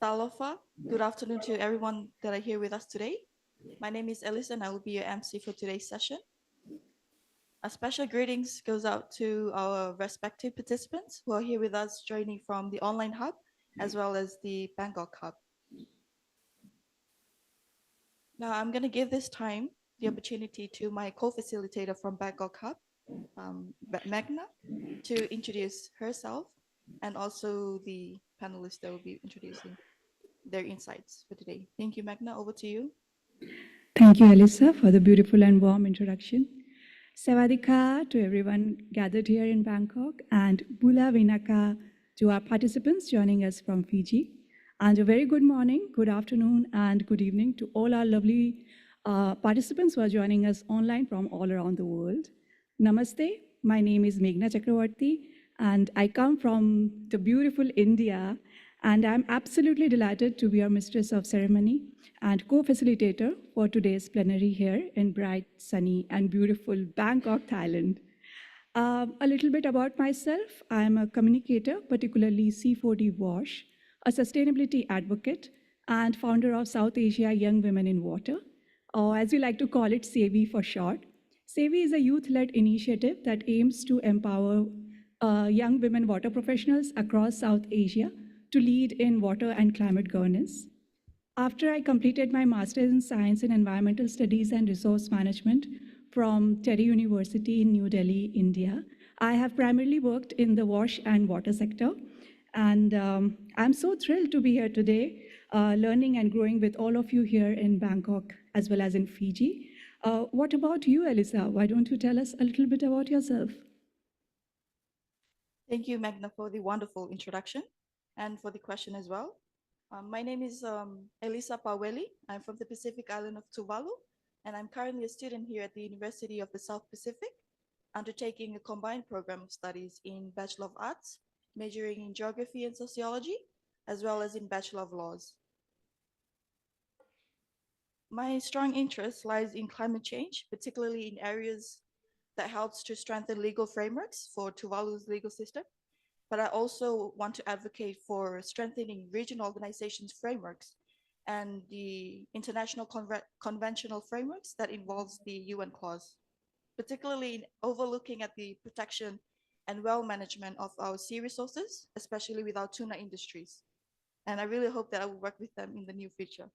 Talofa. Good afternoon to everyone that are here with us today. My name is Alison and I will be your MC for today's session. A special greetings goes out to our respective participants who are here with us joining from the online hub as well as the Bangkok hub. Now I'm going to give this time the opportunity to my co-facilitator from Bangkok hub, Meena, to introduce herself and also the panelists that will be introducing their insights for today. Thank you, Meena. Over to you. Thank you, Alyssa, for the beautiful and warm introduction. Sawadika to everyone gathered here in Bangkok, and Bula Vinaka to our participants joining us from Fiji. And a very good morning, good afternoon, and good evening to all our lovely participants who are joining us online from all around the world. Namaste, my name is Meena Chakravarti, and I come from the beautiful India, and I'm absolutely delighted to be your mistress of ceremony and co-facilitator for today's plenary here in bright, sunny, and beautiful Bangkok, Thailand. A little bit about myself. I'm a communicator, particularly C4D WASH, a sustainability advocate, and founder of South Asia Young Women in Water, or as we like to call it, SAVI for short. SAVI is a youth-led initiative that aims to empower young women water professionals across South Asia to lead in water and climate governance. After I completed my Master's in Science in Environmental Studies and Resource Management from Teddy University in New Delhi, India, I have primarily worked in the wash and water sector. And I'm so thrilled to be here today, learning and growing with all of you here in Bangkok, as well as in Fiji. What about you, Elisa? Why don't you tell us a little bit about yourself? Thank you, Meena, for the wonderful introduction and for the question as well. My name is Elisa Paweli. I'm from the Pacific island of Tuvalu, and I'm currently a student here at the University of the South Pacific, undertaking a combined program of studies in Bachelor of Arts, majoring in Geography and Sociology, as well as in Bachelor of Laws. My strong interest lies in climate change, particularly in areas that helps to strengthen legal frameworks for Tuvalu's legal system. But I also want to advocate for strengthening regional organizations' frameworks and the international conventional frameworks that involves the UN clause, particularly in overlooking at the protection and well management of our sea resources, especially with our tuna industries. And I really hope that I will work with them in the near future.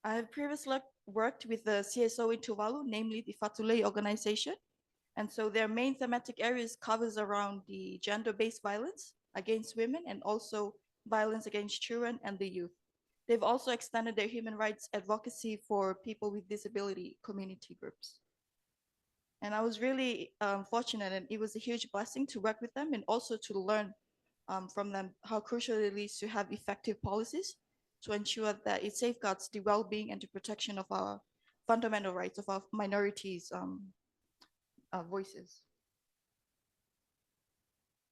I have previously worked with the CSO in Tuvalu, namely the Fatulei organization. And so their main thematic areas covers around the gender-based violence against women and also violence against children and the youth. They've also extended their human rights advocacy for people with disability community groups. And I was really fortunate, and it was a huge blessing to work with them and also to learn from them how crucial it is to have effective policies to ensure that it safeguards the well-being and the protection of our fundamental rights of our minorities' voices.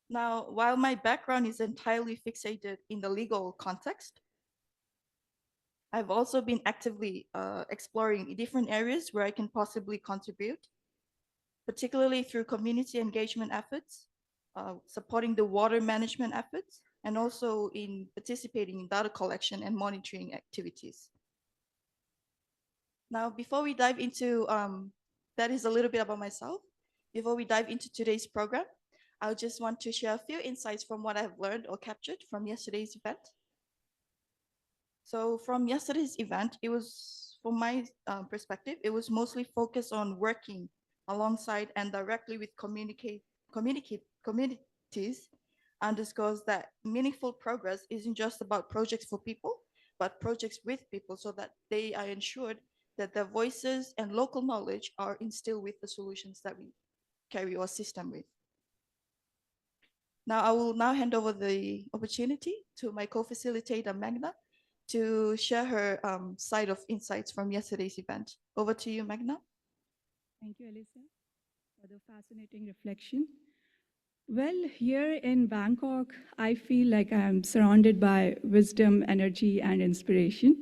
Now, while my background is entirely fixated in the legal context, I've also been actively exploring different areas where I can possibly contribute, particularly through community engagement efforts, supporting the water management efforts, and also in participating in data collection and monitoring activities. Now, before we dive into, that is a little bit about myself. Before we dive into today's program, I just want to share a few insights from what I've learned or captured from yesterday's event. So from yesterday's event, it was, from my perspective, it was mostly focused on working alongside and directly with communities, underscores that meaningful progress isn't just about projects for people, but projects with people so that they are ensured that their voices and local knowledge are instilled with the solutions that we carry our system with. Now, I will now hand over the opportunity to my co-facilitator, Meena, to share her side of insights from yesterday's event. Over to you, Meena. Thank you, Alyssa, for the fascinating reflection. Well, here in Bangkok, I feel like I'm surrounded by wisdom, energy, and inspiration.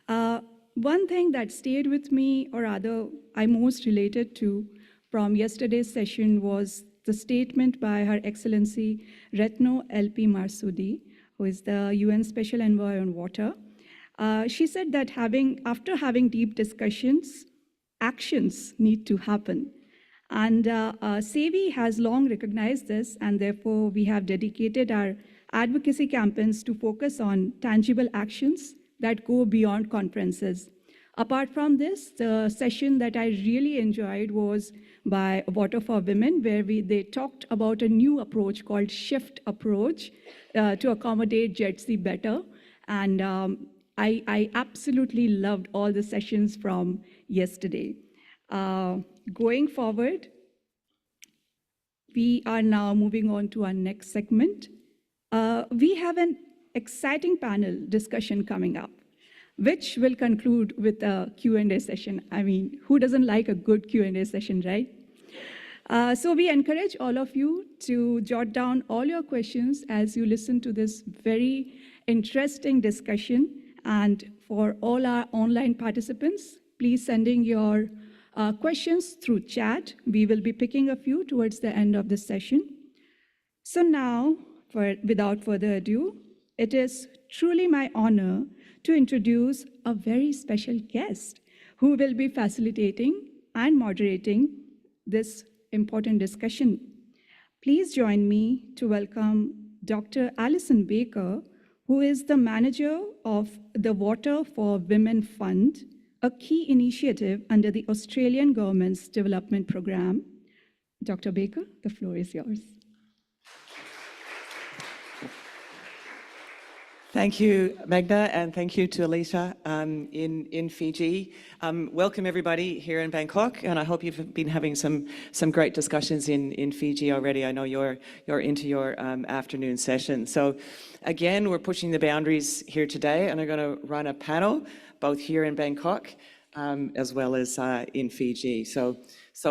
One thing that stayed with me, or rather I most related to, from yesterday's session was the statement by Her Excellency Retno LP Marsudi, who is the UN Special Envoy on Water. She said that after having deep discussions, actions need to happen. And SEWI has long recognized this, and therefore we have dedicated our advocacy campaigns to focus on tangible actions that go beyond conferences. Apart from this, the session that I really enjoyed was by Water for Women, where they talked about a new approach called Shift Approach to accommodate JETC better. And I absolutely loved all the sessions from yesterday. Going forward, we are now moving on to our next segment. We have an exciting panel discussion coming up, which will conclude with a Q&A session. I mean, who doesn't like a good Q&A session, right? So we encourage all of you to jot down all your questions as you listen to this very interesting discussion. And for all our online participants, please send in your questions through chat. We will be picking a few towards the end of the session. So now, without further ado, it is truly my honor to introduce a very special guest who will be facilitating and moderating this important discussion. Please join me to welcome Dr. Alison Baker, who is the manager of the Water for Women Fund, a key initiative under the Australian government's development program. Dr. Baker, the floor is yours. Thank you, Meena, and thank you to Alicia in Fiji. Welcome everybody here in Bangkok, and I hope you've been having some great discussions in Fiji already. I know you're into your afternoon session. So again, we're pushing the boundaries here today, and I'm going to run a panel both here in Bangkok as well as in Fiji. So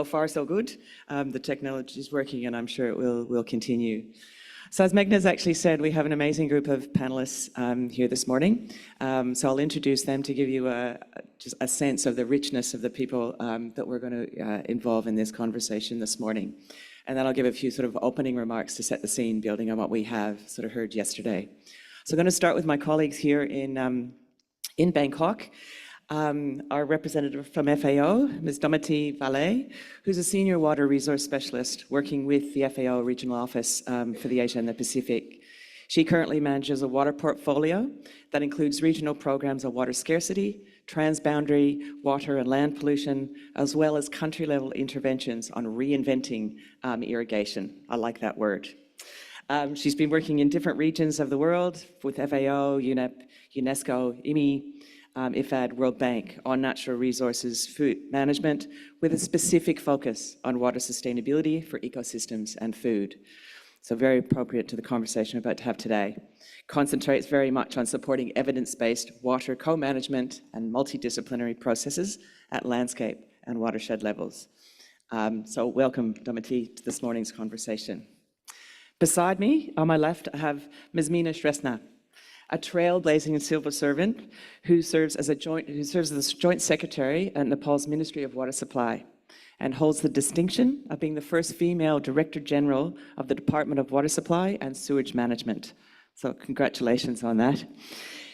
far so good. The technology is working, and I'm sure it will continue. So as Meghna's actually said, we have an amazing group of panelists here this morning. So I'll introduce them to give you just a sense of the richness of the people that we're going to involve in this conversation this morning. And then I'll give a few sort of opening remarks to set the scene, building on what we have sort of heard yesterday. So I'm going to start with my colleagues here in Bangkok. Our representative from FAO, Ms. Domitille Vallee, who's a senior water resource specialist working with the FAO Regional Office for the Asia and the Pacific. She currently manages a water portfolio that includes regional programs of water scarcity, transboundary water and land pollution, as well as country-level interventions on reinventing irrigation. I like that word. She's been working in different regions of the world with FAO, UNEP, UNESCO, IMI, IFAD, World Bank on natural resources, food management, with a specific focus on water sustainability for ecosystems and food. So very appropriate to the conversation we're about to have today. Concentrates very much on supporting evidence-based water co-management and multidisciplinary processes at landscape and watershed levels. So welcome, Domitille, to this morning's conversation. Beside me, on my left, I have Ms. Meena Shrestha, a trailblazing civil servant who serves as the Joint Secretary at Nepal's Ministry of Water Supply and holds the distinction of being the first female Director General of the Department of Water Supply and Sewage Management. So congratulations on that.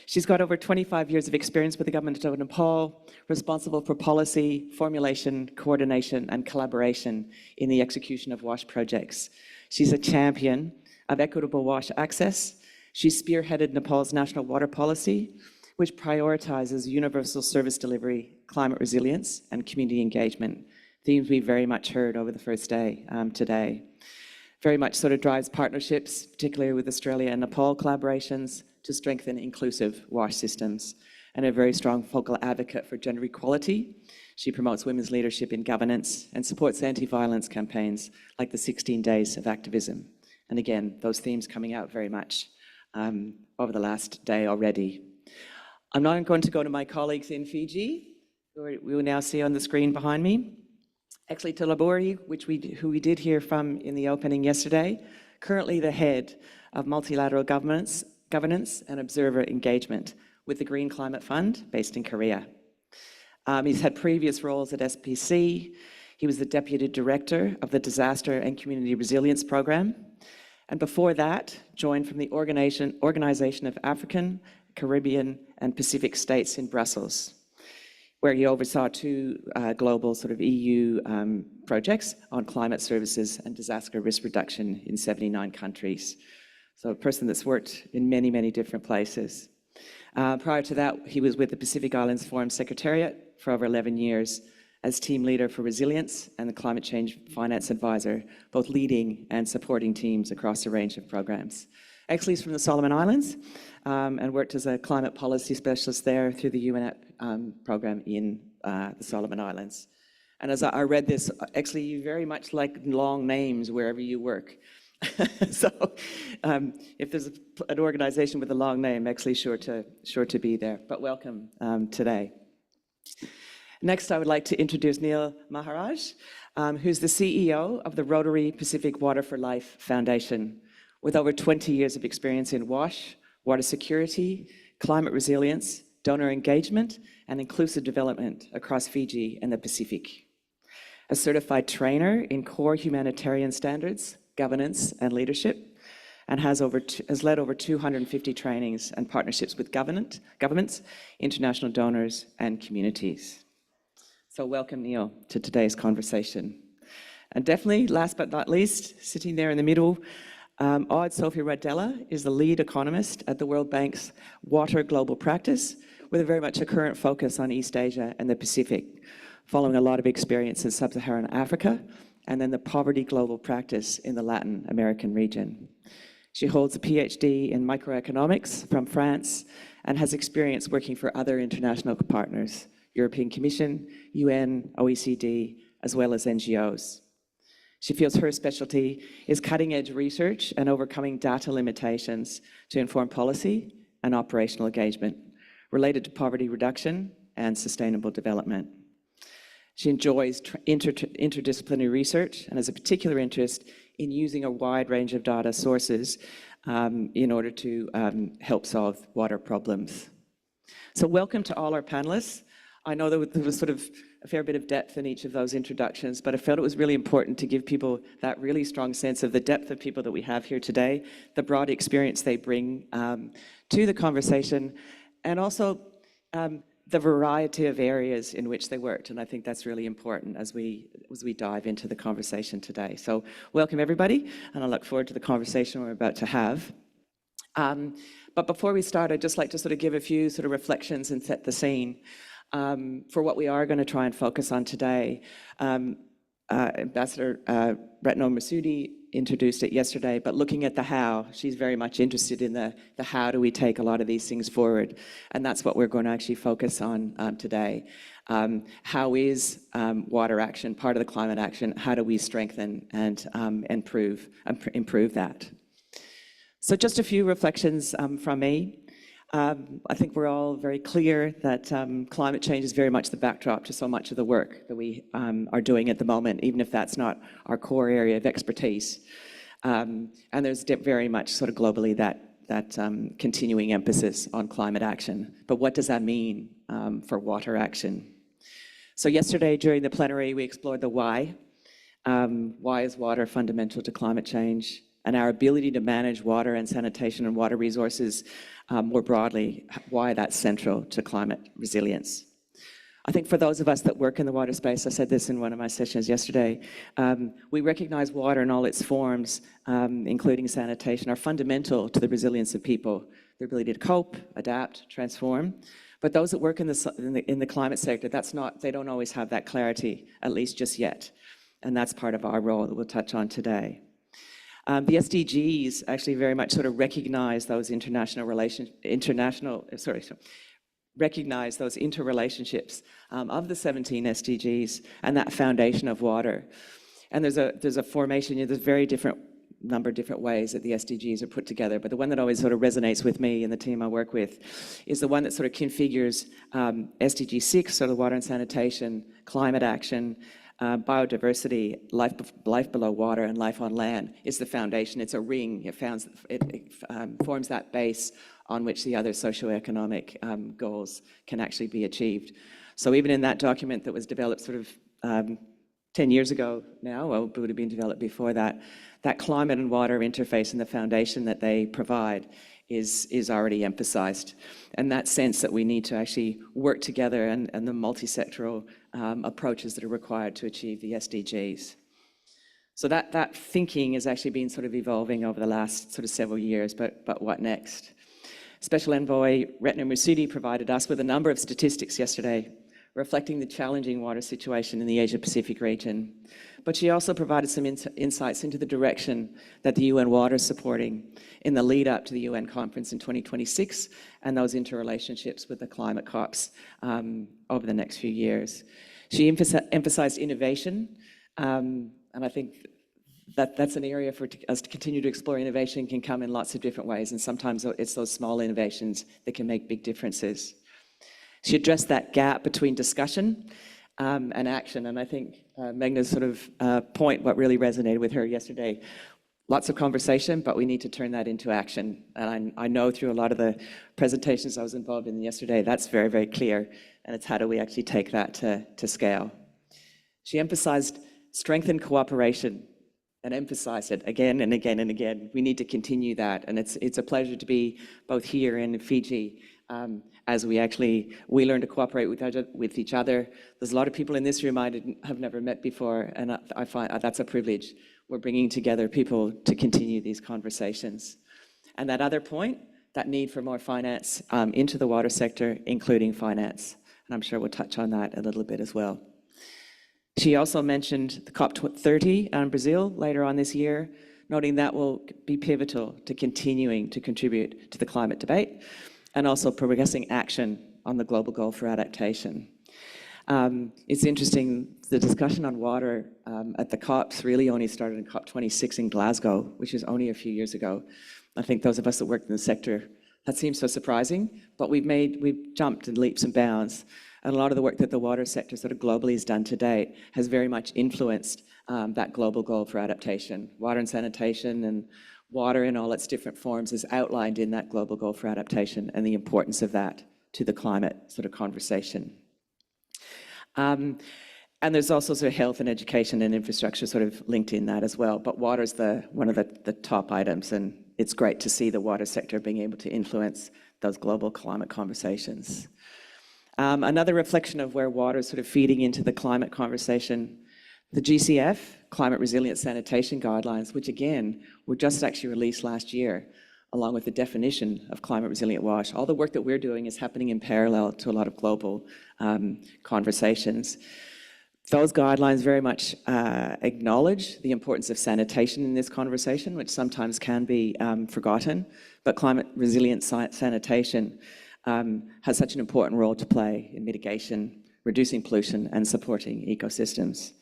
She's got over 25 years of experience with the government of Nepal, responsible for policy, formulation, coordination, and collaboration in the execution of WASH projects. She's a champion of equitable WASH access. She spearheaded Nepal's national water policy, which prioritizes universal service delivery, climate resilience, and community engagement, themes we very much heard over the first day today. Very much sort of drives partnerships, particularly with Australia and Nepal collaborations, to strengthen inclusive WASH systems, and a very strong focal advocate for gender equality. She promotes women's leadership in governance and supports anti-violence campaigns like the 16 Days of Activism. And again, those themes coming out very much over the last day already. I'm now going to go to my colleagues in Fiji, who we will now see on the screen behind me. Exsley Taloiburi, who we did hear from in the opening yesterday, currently the head of Multilateral Governance and Observer Engagement with the Green Climate Fund based in Korea. He's had previous roles at SPC. He was the Deputy Director of the Disaster and Community Resilience Program, and before that, joined from the Organization of African, Caribbean, and Pacific States in Brussels, where he oversaw two global sort of EU projects on climate services and disaster risk reduction in 79 countries. So a person that's worked in many, many different places. Prior to that, he was with the Pacific Islands Forum Secretariat for over 11 years as team leader for resilience and the climate change finance advisor, both leading and supporting teams across a range of programs. Exsley's from the Solomon Islands and worked as a climate policy specialist there through the UNEP program in the Solomon Islands. And as I read this, Exsley, you very much like long names wherever you work. So if there's an organization with a long name, Exsley's sure to be there. But welcome today. Next, I would like to introduce Neil Maharaj, who's the CEO of the Rotary Pacific Water for Life Foundation, with over 20 years of experience in WASH, water security, climate resilience, donor engagement, and inclusive development across Fiji and the Pacific. A certified trainer in core humanitarian standards, governance, and leadership, and has led over 250 trainings and partnerships with governments, international donors, and communities. So welcome, Neil, to today's conversation. And definitely, last but not least, sitting there in the middle, Aude-Sophie Rodella is the lead economist at the World Bank's Water Global Practice, with a very much a current focus on East Asia and the Pacific, following a lot of experience in Sub-Saharan Africa, and then the Poverty Global Practice in the Latin American region. She holds a PhD in microeconomics from France and has experience working for other international partners, European Commission, UN, OECD, as well as NGOs. She feels her specialty is cutting-edge research and overcoming data limitations to inform policy and operational engagement related to poverty reduction and sustainable development. She enjoys interdisciplinary research and has a particular interest in using a wide range of data sources in order to help solve water problems. So welcome to all our panelists. I know there was sort of a fair bit of depth in each of those introductions, but I felt it was really important to give people that really strong sense of the depth of people that we have here today, the broad experience they bring to the conversation, and also the variety of areas in which they worked. And I think that's really important as we dive into the conversation today. So welcome everybody, and I look forward to the conversation we're about to have. But before we start, I'd just like to sort of give a few sort of reflections and set the scene for what we are going to try and focus on today. Ambassador Retno Masudi introduced it yesterday, but looking at the how, she's very much interested in the how do we take a lot of these things forward, and that's what we're going to actually focus on today. How is water action part of the climate action? How do we strengthen and improve that? So just a few reflections from me. I think we're all very clear that climate change is very much the backdrop to so much of the work that we are doing at the moment, even if that's not our core area of expertise. And there's very much sort of globally that continuing emphasis on climate action. But what does that mean for water action? So yesterday during the plenary, we explored the why. Why is water fundamental to climate change? And our ability to manage water and sanitation and water resources more broadly, why that's central to climate resilience. I think for those of us that work in the water space, I said this in one of my sessions yesterday, we recognize water in all its forms, including sanitation, are fundamental to the resilience of people, their ability to cope, adapt, transform. But those that work in the climate sector, they don't always have that clarity, at least just yet. And that's part of our role that we'll touch on today. The SDGs actually very much sort of recognize those recognize those interrelationships of the 17 SDGs and that foundation of water. And there's a formation, there's very number of different ways that the SDGs are put together, but the one that always sort of resonates with me and the team I work with is the one that sort of configures SDG 6, so the water and sanitation, climate action, biodiversity, life below water, and life on land is the foundation. It's a ring. It forms that base on which the other socioeconomic goals can actually be achieved. So even in that document that was developed sort of 10 years ago now, well, it would have been developed before that, that climate and water interface and the foundation that they provide is already emphasized. And that sense that we need to actually work together and the multi-sectoral approaches that are required to achieve the SDGs. So that thinking has actually been sort of evolving over the last sort of several years, but what next? Special Envoy Retna Masudi provided us with a number of statistics yesterday reflecting the challenging water situation in the Asia-Pacific region. But she also provided some insights into the direction that the UN Water is supporting in the lead up to the UN conference in 2026 and those interrelationships with the climate COPs over the next few years. She emphasized innovation, and I think that's an area for us to continue to explore. Innovation can come in lots of different ways, and sometimes it's those small innovations that can make big differences. She addressed that gap between discussion and action, and I think Meghna's sort of point, what really resonated with her yesterday, lots of conversation, but we need to turn that into action. And I know through a lot of the presentations I was involved in yesterday, that's very, very clear, and it's how do we actually take that to scale. She emphasized strengthened cooperation and emphasized it again and again and again. We need to continue that, and it's a pleasure to be both here and in Fiji as we learn to cooperate with each other. There's a lot of people in this room I have never met before, and I find that's a privilege. We're bringing together people to continue these conversations. And that other point, that need for more finance into the water sector, including finance. And I'm sure we'll touch on that a little bit as well. She also mentioned the COP30 in Brazil later on this year, noting that will be pivotal to continuing to contribute to the climate debate and also progressing action on the global goal for adaptation. It's interesting, the discussion on water at the COPs really only started in COP26 in Glasgow, which is only a few years ago. I think those of us that worked in the sector, that seems so surprising, but we've jumped in leaps and bounds. And a lot of the work that the water sector sort of globally has done to date has very much influenced that global goal for adaptation. Water and sanitation and water in all its different forms is outlined in that global goal for adaptation and the importance of that to the climate sort of conversation. And there's also sort of health and education and infrastructure sort of linked in that as well. But water's one of the top items, and it's great to see the water sector being able to influence those global climate conversations. Another reflection of where water is sort of feeding into the climate conversation, the GCF, Climate Resilient Sanitation Guidelines, which again, were just actually released last year, along with the definition of climate resilient wash. All the work that we're doing is happening in parallel to a lot of global conversations. Those guidelines very much acknowledge the importance of sanitation in this conversation, which sometimes can be forgotten, but climate resilient sanitation has such an important role to play in mitigation, reducing pollution, and supporting ecosystems.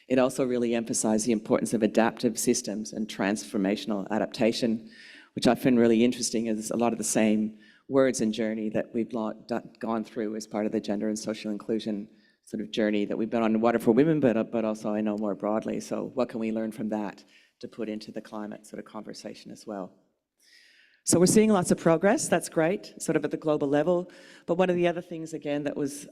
It also really emphasized the importance of adaptive systems and transformational adaptation, which I find really interesting is a lot of the same words and journey that we've gone through as part of the gender and social inclusion sort of journey that we've been on in Water for Women, but also I know more broadly. So what can we learn from that to put into the climate sort of conversation as well? So we're seeing lots of progress, that's great, sort of at the global level. But one of the other things, again, that was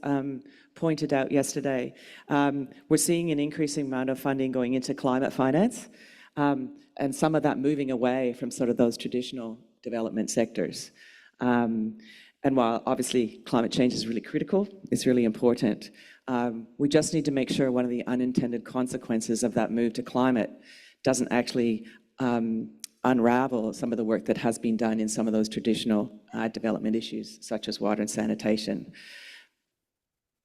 pointed out yesterday, we're seeing an increasing amount of funding going into climate finance, and some of that moving away from sort of those traditional development sectors. And while obviously climate change is really critical, it's really important, we just need to make sure one of the unintended consequences of that move to climate doesn't actually unravel some of the work that has been done in some of those traditional development issues, such as water and sanitation.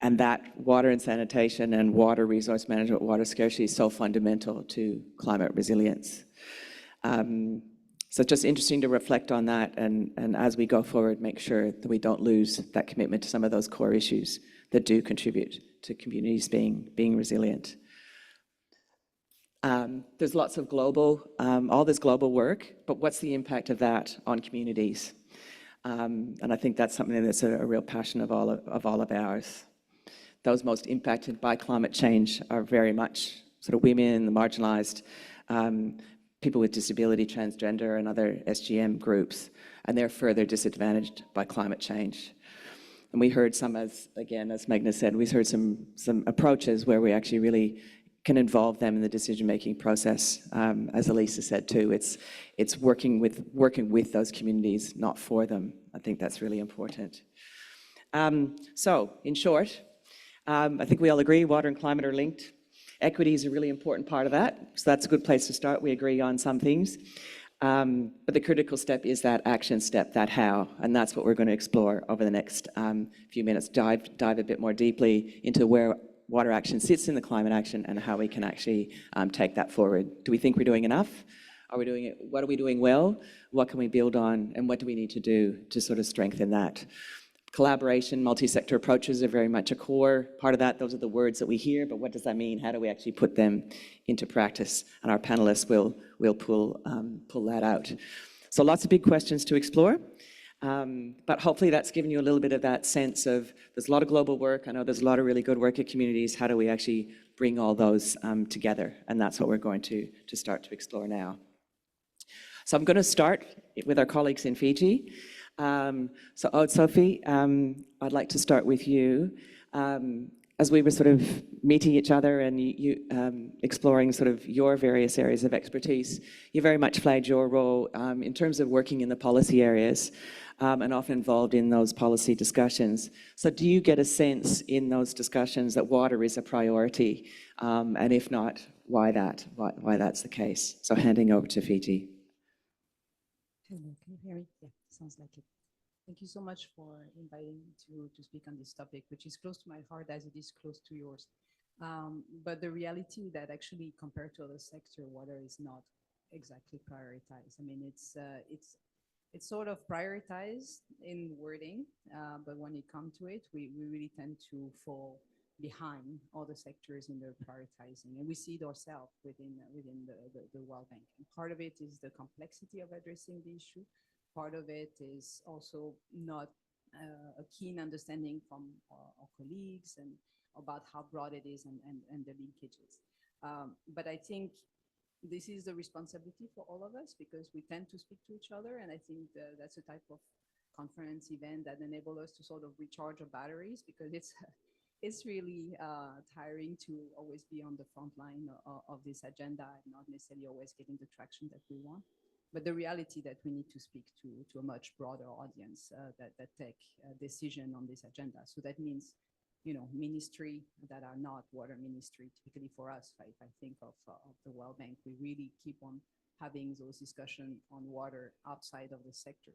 And that water and sanitation and water resource management, water scarcity is so fundamental to climate resilience. So it's just interesting to reflect on that and as we go forward, make sure that we don't lose that commitment to some of those core issues that do contribute to communities being resilient. There's lots of all this global work, but what's the impact of that on communities? And I think that's something that's a real passion of all of ours. Those most impacted by climate change are very much sort of women, the marginalized, people with disability, transgender, and other SGM groups, and they're further disadvantaged by climate change. And we heard some, as Meghna said, we heard some approaches where we actually really can involve them in the decision-making process. As Elisa said too, it's working with those communities, not for them. I think that's really important. So, in short, I think we all agree water and climate are linked. Equity is a really important part of that, so that's a good place to start. We agree on some things. But the critical step is that action step, that how, and that's what we're going to explore over the next few minutes. Dive a bit more deeply into where water action sits in the climate action and how we can actually take that forward. Do we think we're doing enough? Are we doing it? What are we doing well? What can we build on? And what do we need to do to sort of strengthen that? Collaboration, multi-sector approaches are very much a core part of that. Those are the words that we hear, but what does that mean? How do we actually put them into practice? And our panelists will pull that out. So lots of big questions to explore. But hopefully that's given you a little bit of that sense of there's a lot of global work. I know there's a lot of really good work at communities. How do we actually bring all those together? And that's what we're going to start to explore now. So I'm going to start with our colleagues in Fiji. So Aude-Sophie, I'd like to start with you. As we were sort of meeting each other and you exploring sort of your various areas of expertise, you very much flagged your role in terms of working in the policy areas and often involved in those policy discussions. So do you get a sense in those discussions that water is a priority? And if not, why that? Why that's the case? So handing over to Fiji. Hello, can you hear me? Yeah, sounds like it. Thank you so much for inviting me to speak on this topic, which is close to my heart as it is close to yours. But the reality that actually compared to other sector, water is not exactly prioritized. I mean, it's sort of prioritized in wording, but when it comes to it, we really tend to fall behind other sectors in their prioritizing, and we see it ourselves within the World Bank. And part of it is the complexity of addressing the issue. Part of it is also not a keen understanding from our colleagues and about how broad it is and the linkages. But I think this is the responsibility for all of us because we tend to speak to each other, and I think that's a type of conference event that enable us to sort of recharge our batteries because it's really tiring to always be on the front line of this agenda and not necessarily always getting the traction that we want. But the reality that we need to speak to a much broader audience that take a decision on this agenda. So that means, you know, ministry that are not water ministry. Typically for us, if I think of the World Bank, we really keep on having those discussions on water outside of the sector.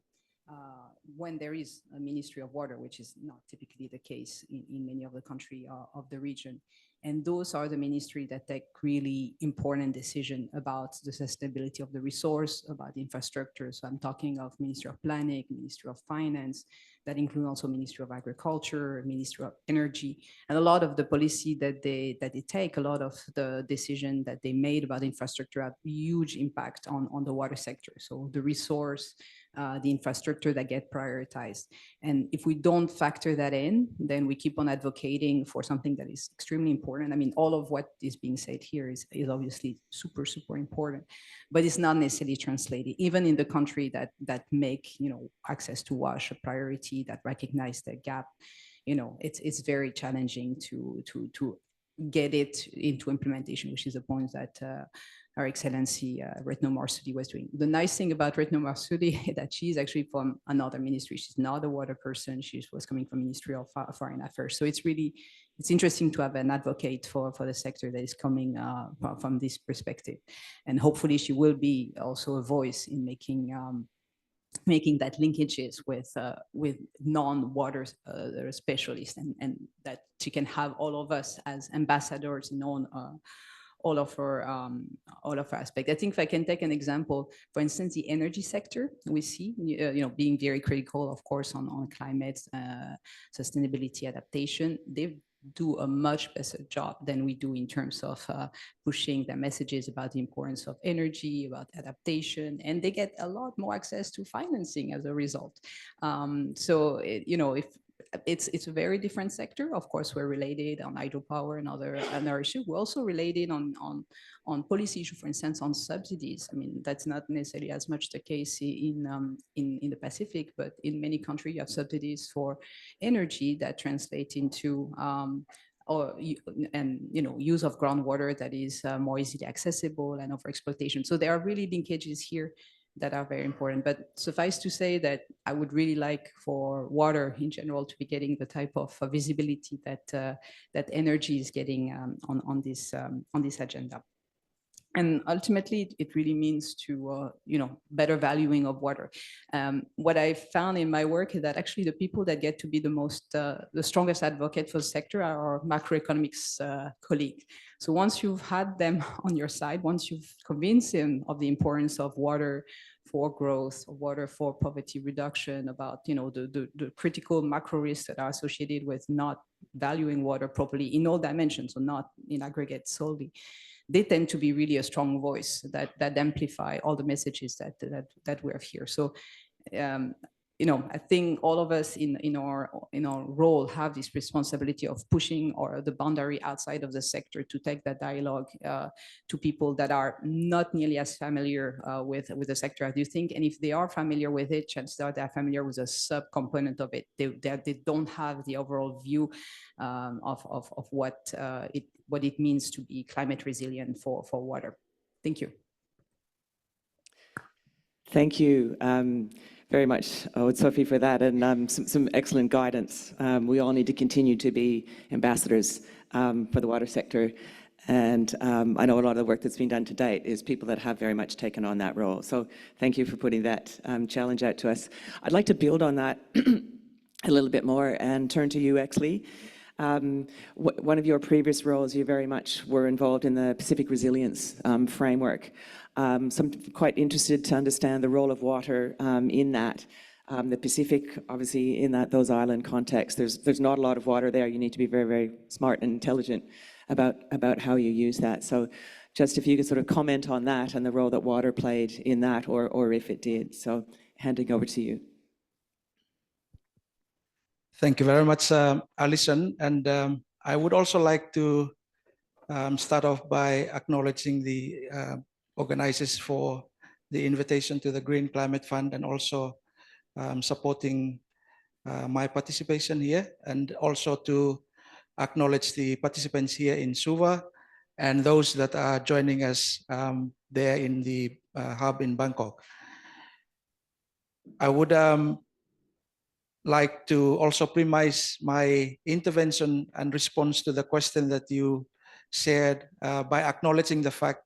When there is a Ministry of Water, which is not typically the case in many of the countries of the region. And those are the ministries that take really important decisions about the sustainability of the resource, about the infrastructure. So I'm talking of Ministry of Planning, Ministry of Finance, that include also Ministry of Agriculture, Ministry of Energy, and a lot of the policy that they take, a lot of the decision that they made about infrastructure have huge impact on the water sector. So the resource, the infrastructure that get prioritized. And if we don't factor that in, then we keep on advocating for something that is extremely important. I mean, all of what is being said here is obviously super, super important, but it's not necessarily translated, even in the country that make, you know, access to wash a priority, that recognize the gap. You know, it's very challenging to get it into implementation, which is a point that Her Excellency Retno Marsudi was doing. The nice thing about Retno Marsudi is that she's actually from another ministry. She's not a water person. She was coming from Ministry of Foreign Affairs. So it's interesting to have an advocate for the sector that is coming from this perspective. And hopefully she will be also a voice in making that linkages with non-water specialists, and that she can have all of us as ambassadors in all of our aspects. I think if I can take an example, for instance, the energy sector, we see, you know, being very critical, of course, on climate, sustainability, adaptation. They do a much better job than we do in terms of pushing the messages about the importance of energy, about adaptation, and they get a lot more access to financing as a result. So, you know, if it's a very different sector. Of course, we're related on hydropower and other issues. We're also related on policy issue, for instance, on subsidies. I mean, that's not necessarily as much the case in the Pacific, but in many countries, you have subsidies for energy that translate into and use of groundwater that is more easily accessible and overexploitation. So there are really linkages here that are very important. But suffice to say that I would really like for water in general to be getting the type of visibility that that energy is getting on this agenda. And ultimately, it really means to, better valuing of water. What I found in my work is that actually the people that get to be the strongest advocate for the sector are our macroeconomics colleagues. So once you've had them on your side, once you've convinced them of the importance of water for growth, water for poverty reduction, about the critical macro risks that are associated with not valuing water properly in all dimensions, so not in aggregate solely, they tend to be really a strong voice that amplify all the messages that we have here. So, I think all of us in our role have this responsibility of pushing the boundary outside of the sector to take that dialogue to people that are not nearly as familiar with the sector as you think. And if they are familiar with it, chances are they're familiar with a sub-component of it. They don't have the overall view of what it means to be climate resilient for water. Thank you. Thank you very much, Aude-Sophie, for that, and some excellent guidance. We all need to continue to be ambassadors for the water sector. And I know a lot of the work that's been done to date is people that have very much taken on that role. So thank you for putting that challenge out to us. I'd like to build on that a little bit more and turn to you, Exsley. One of your previous roles, you very much were involved in the Pacific Resilience Framework. So I'm quite interested to understand the role of water in that. The Pacific, obviously, in those island contexts, there's not a lot of water there. You need to be very, very smart and intelligent about how you use that. So just if you could sort of comment on that and the role that water played in that, or if it did. So handing over to you. Thank you very much, Alison. And I would also like to start off by acknowledging the organizers for the invitation to the Green Climate Fund, and also supporting my participation here, and also to acknowledge the participants here in Suva and those that are joining us there in the hub in Bangkok. I would like to also premise my intervention and response to the question that you shared by acknowledging the fact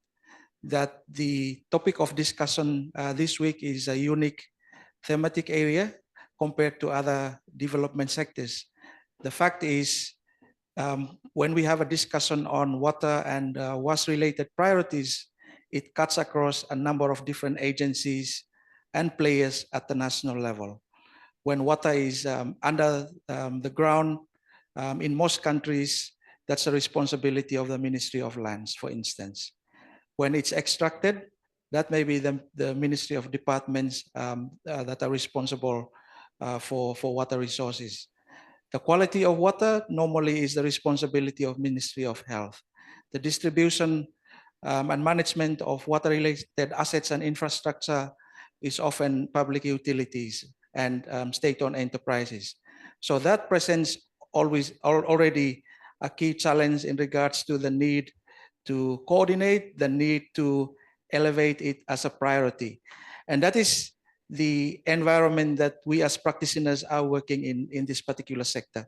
that the topic of discussion this week is a unique thematic area compared to other development sectors. The fact is, when we have a discussion on water and waste-related priorities, it cuts across a number of different agencies and players at the national level. When water is under the ground, in most countries, that's a responsibility of the Ministry of Lands, for instance. When it's extracted, that may be the Ministry of Departments that are responsible for water resources. The quality of water normally is the responsibility of Ministry of Health. The distribution and management of water-related assets and infrastructure is often public utilities and state-owned enterprises. So that presents already a key challenge in regards to the need to coordinate, the need to elevate it as a priority. And that is the environment that we as practitioners are working in this particular sector.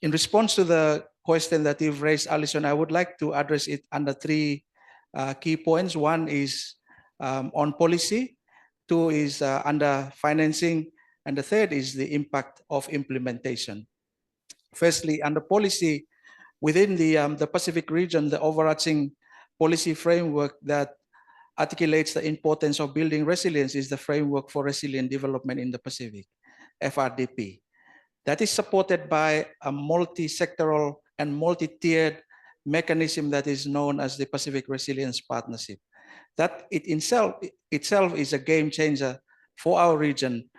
In response to the question that you've raised, Alison, I would like to address it under three key points. One is on policy, two is under financing, and the third is the impact of implementation. Firstly, under policy, within the Pacific region, the overarching policy framework that articulates the importance of building resilience is the Framework for Resilient Development in the Pacific, FRDP. That is supported by a multi-sectoral and multi-tiered mechanism that is known as the Pacific Resilience Partnership. That itself is a game changer for our region.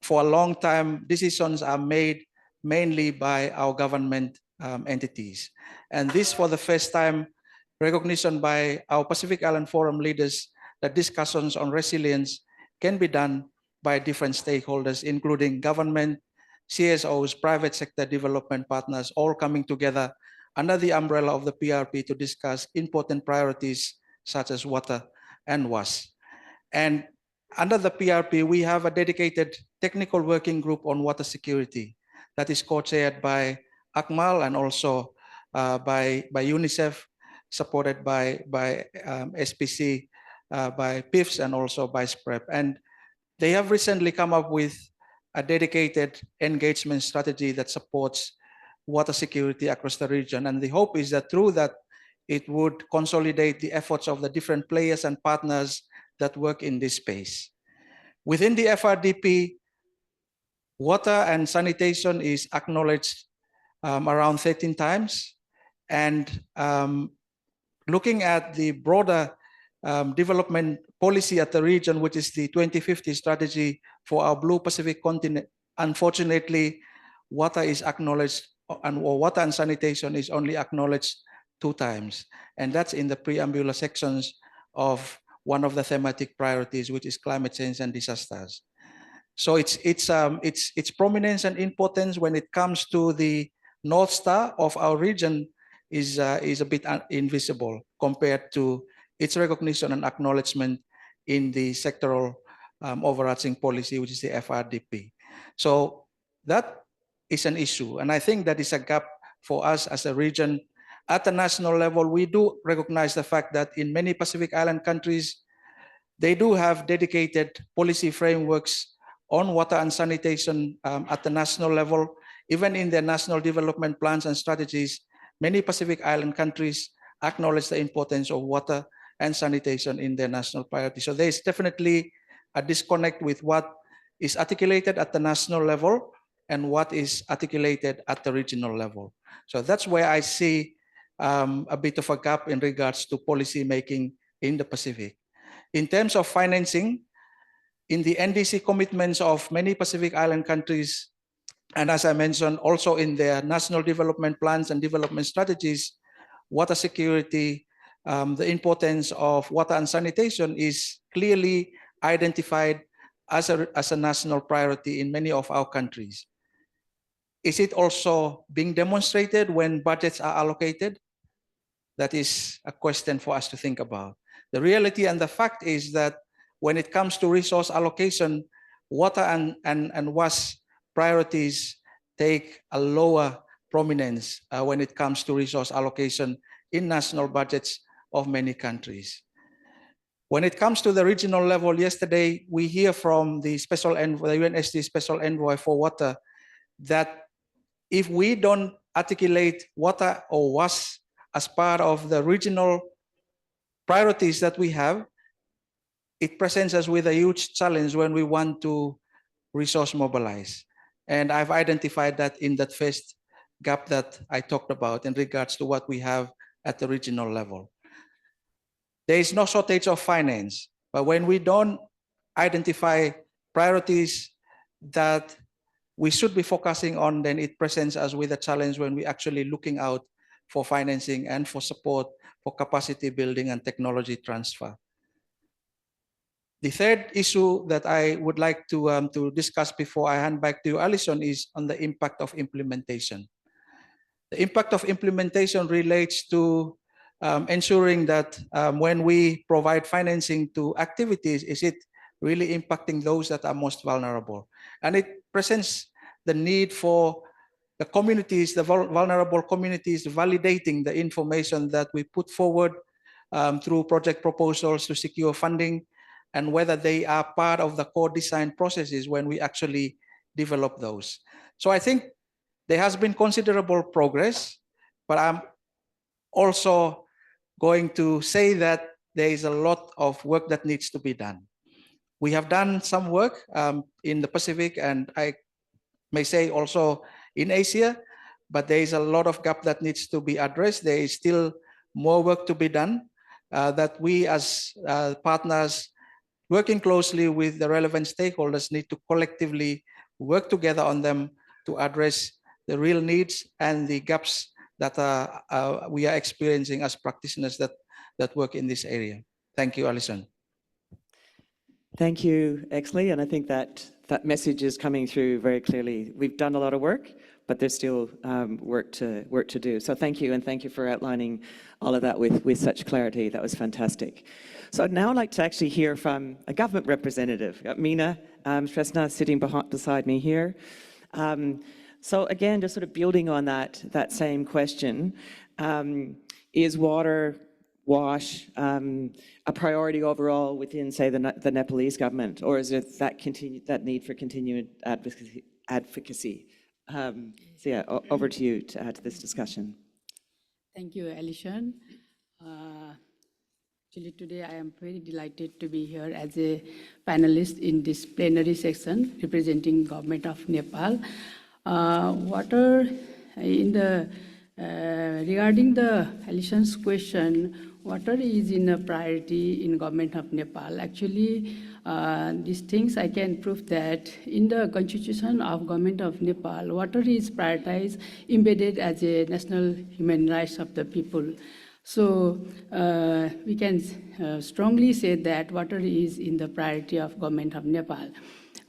For a long time, decisions are made mainly by our government entities. And this, for the first time, recognition by our Pacific Island Forum leaders that discussions on resilience can be done by different stakeholders, including government, CSOs, private sector development partners, all coming together under the umbrella of the PRP to discuss important priorities such as water and WAS. And under the PRP, we have a dedicated technical working group on water security that is co-chaired by Akmal and also by UNICEF, supported by SPC, by PIFS, and also by SPREP. And they have recently come up with a dedicated engagement strategy that supports water security across the region. And the hope is that through that, it would consolidate the efforts of the different players and partners that work in this space. Within the FRDP, water and sanitation is acknowledged around 13 times. And looking at the broader development policy at the region, which is the 2050 strategy for our Blue Pacific continent, unfortunately, water is acknowledged, or water and sanitation is only acknowledged 2 times. And that's in the preambular sections of one of the thematic priorities, which is climate change and disasters. So its prominence and importance when it comes to the North Star of our region is a bit invisible compared to its recognition and acknowledgement in the sectoral overarching policy, which is the FRDP. So that is an issue. And I think that is a gap for us as a region. At the national level, we do recognize the fact that in many Pacific Island countries, they do have dedicated policy frameworks on water and sanitation at the national level. Even in their national development plans and strategies, many Pacific Island countries acknowledge the importance of water and sanitation in their national priority. So there is definitely a disconnect with what is articulated at the national level and what is articulated at the regional level. So that's where I see a bit of a gap in regards to policy making in the Pacific. In terms of financing, in the NDC commitments of many Pacific Island countries, and as I mentioned, also in their national development plans and development strategies, water security, the importance of water and sanitation is clearly identified as a national priority in many of our countries. Is it also being demonstrated when budgets are allocated? That is a question for us to think about. The reality and the fact is that when it comes to resource allocation, water and WAS priorities take a lower prominence when it comes to resource allocation in national budgets of many countries. When it comes to the regional level, yesterday we hear from the special envoy, the UNSC special envoy for water, that if we don't articulate water or WAS as part of the regional priorities that we have, it presents us with a huge challenge when we want to resource mobilize. And I've identified that in that first gap that I talked about in regards to what we have at the regional level. There is no shortage of finance, but when we don't identify priorities that we should be focusing on, then it presents us with a challenge when we're actually looking out for financing and for support for capacity building and technology transfer. The third issue that I would like to discuss before I hand back to you, Alison, is on the impact of implementation. The impact of implementation relates to ensuring that when we provide financing to activities, is it really impacting those that are most vulnerable? And it presents the need for the communities, the vulnerable communities, validating the information that we put forward through project proposals to secure funding, and whether they are part of the core design processes when we actually develop those. So I think there has been considerable progress, but I'm also going to say that there is a lot of work that needs to be done. We have done some work in the Pacific, and I may say also in Asia, but there is a lot of gap that needs to be addressed. There is still more work to be done that we as partners working closely with the relevant stakeholders need to collectively work together on them to address the real needs and the gaps that we are experiencing as practitioners that work in this area. Thank you, Alison. Thank you, Exsley, and I think that message is coming through very clearly. We've done a lot of work, but there's still work to do. So thank you, and thank you for outlining all of that with such clarity. That was fantastic. So I'd now like to actually hear from a government representative. Got Meena, Shrestha sitting beside me here. So again, just sort of building on that same question, is water, WASH, a priority overall within, say, the Nepalese government, or is it that need for continued advocacy? So yeah, over to you to add to this discussion. Thank you, Alison. Actually, today I am very delighted to be here as a panelist in this plenary session representing government of Nepal. Water in the regarding the Alison's question, water is in a priority in government of Nepal. Actually, these things I can prove that in the constitution of government of Nepal, water is prioritized, embedded as a national human rights of the people. So we can strongly say that water is in the priority of government of Nepal.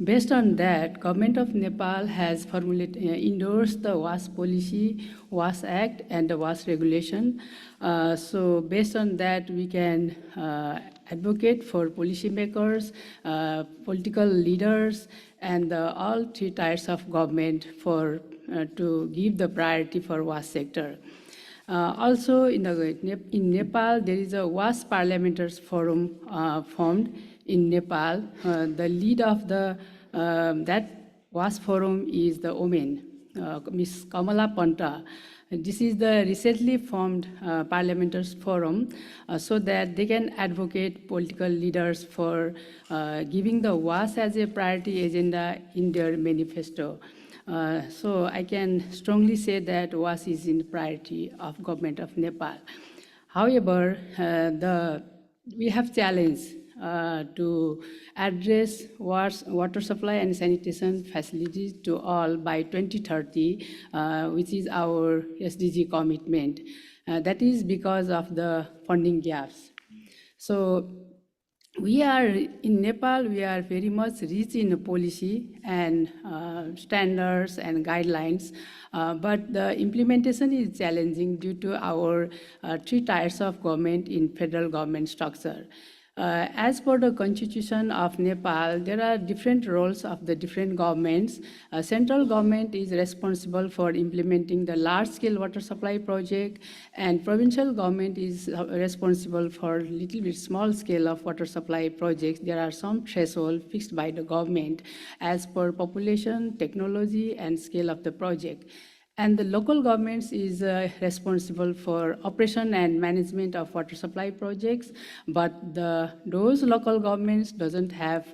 Based on that, government of Nepal has endorsed the WASH policy, WASH Act, and the WASH regulation. So based on that, we can advocate for policymakers, political leaders, and all three tiers of government for to give the priority for WASH sector. Also, in Nepal, there is a WASH Parliamentary Forum formed in Nepal. The lead of that WASH Forum is the woman, Ms. Kamala Panta. This is the recently formed Parliamentary Forum so that they can advocate political leaders for giving the WASH as a priority agenda in their manifesto. So I can strongly say that WASH is in priority of government of Nepal. However, we have challenge to address water supply and sanitation facilities to all by 2030, which is our SDG commitment. That is because of the funding gaps. So we are, in Nepal, we are very much rich in policy and standards and guidelines, but the implementation is challenging due to our three tiers of government in federal government structure. As per the constitution of Nepal, there are different roles of the different governments. Central government is responsible for implementing the large-scale water supply project, and provincial government is responsible for little bit small scale of water supply projects. There are some threshold fixed by the government as per population, technology, and scale of the project. And the local governments is responsible for operation and management of water supply projects, but those local governments doesn't have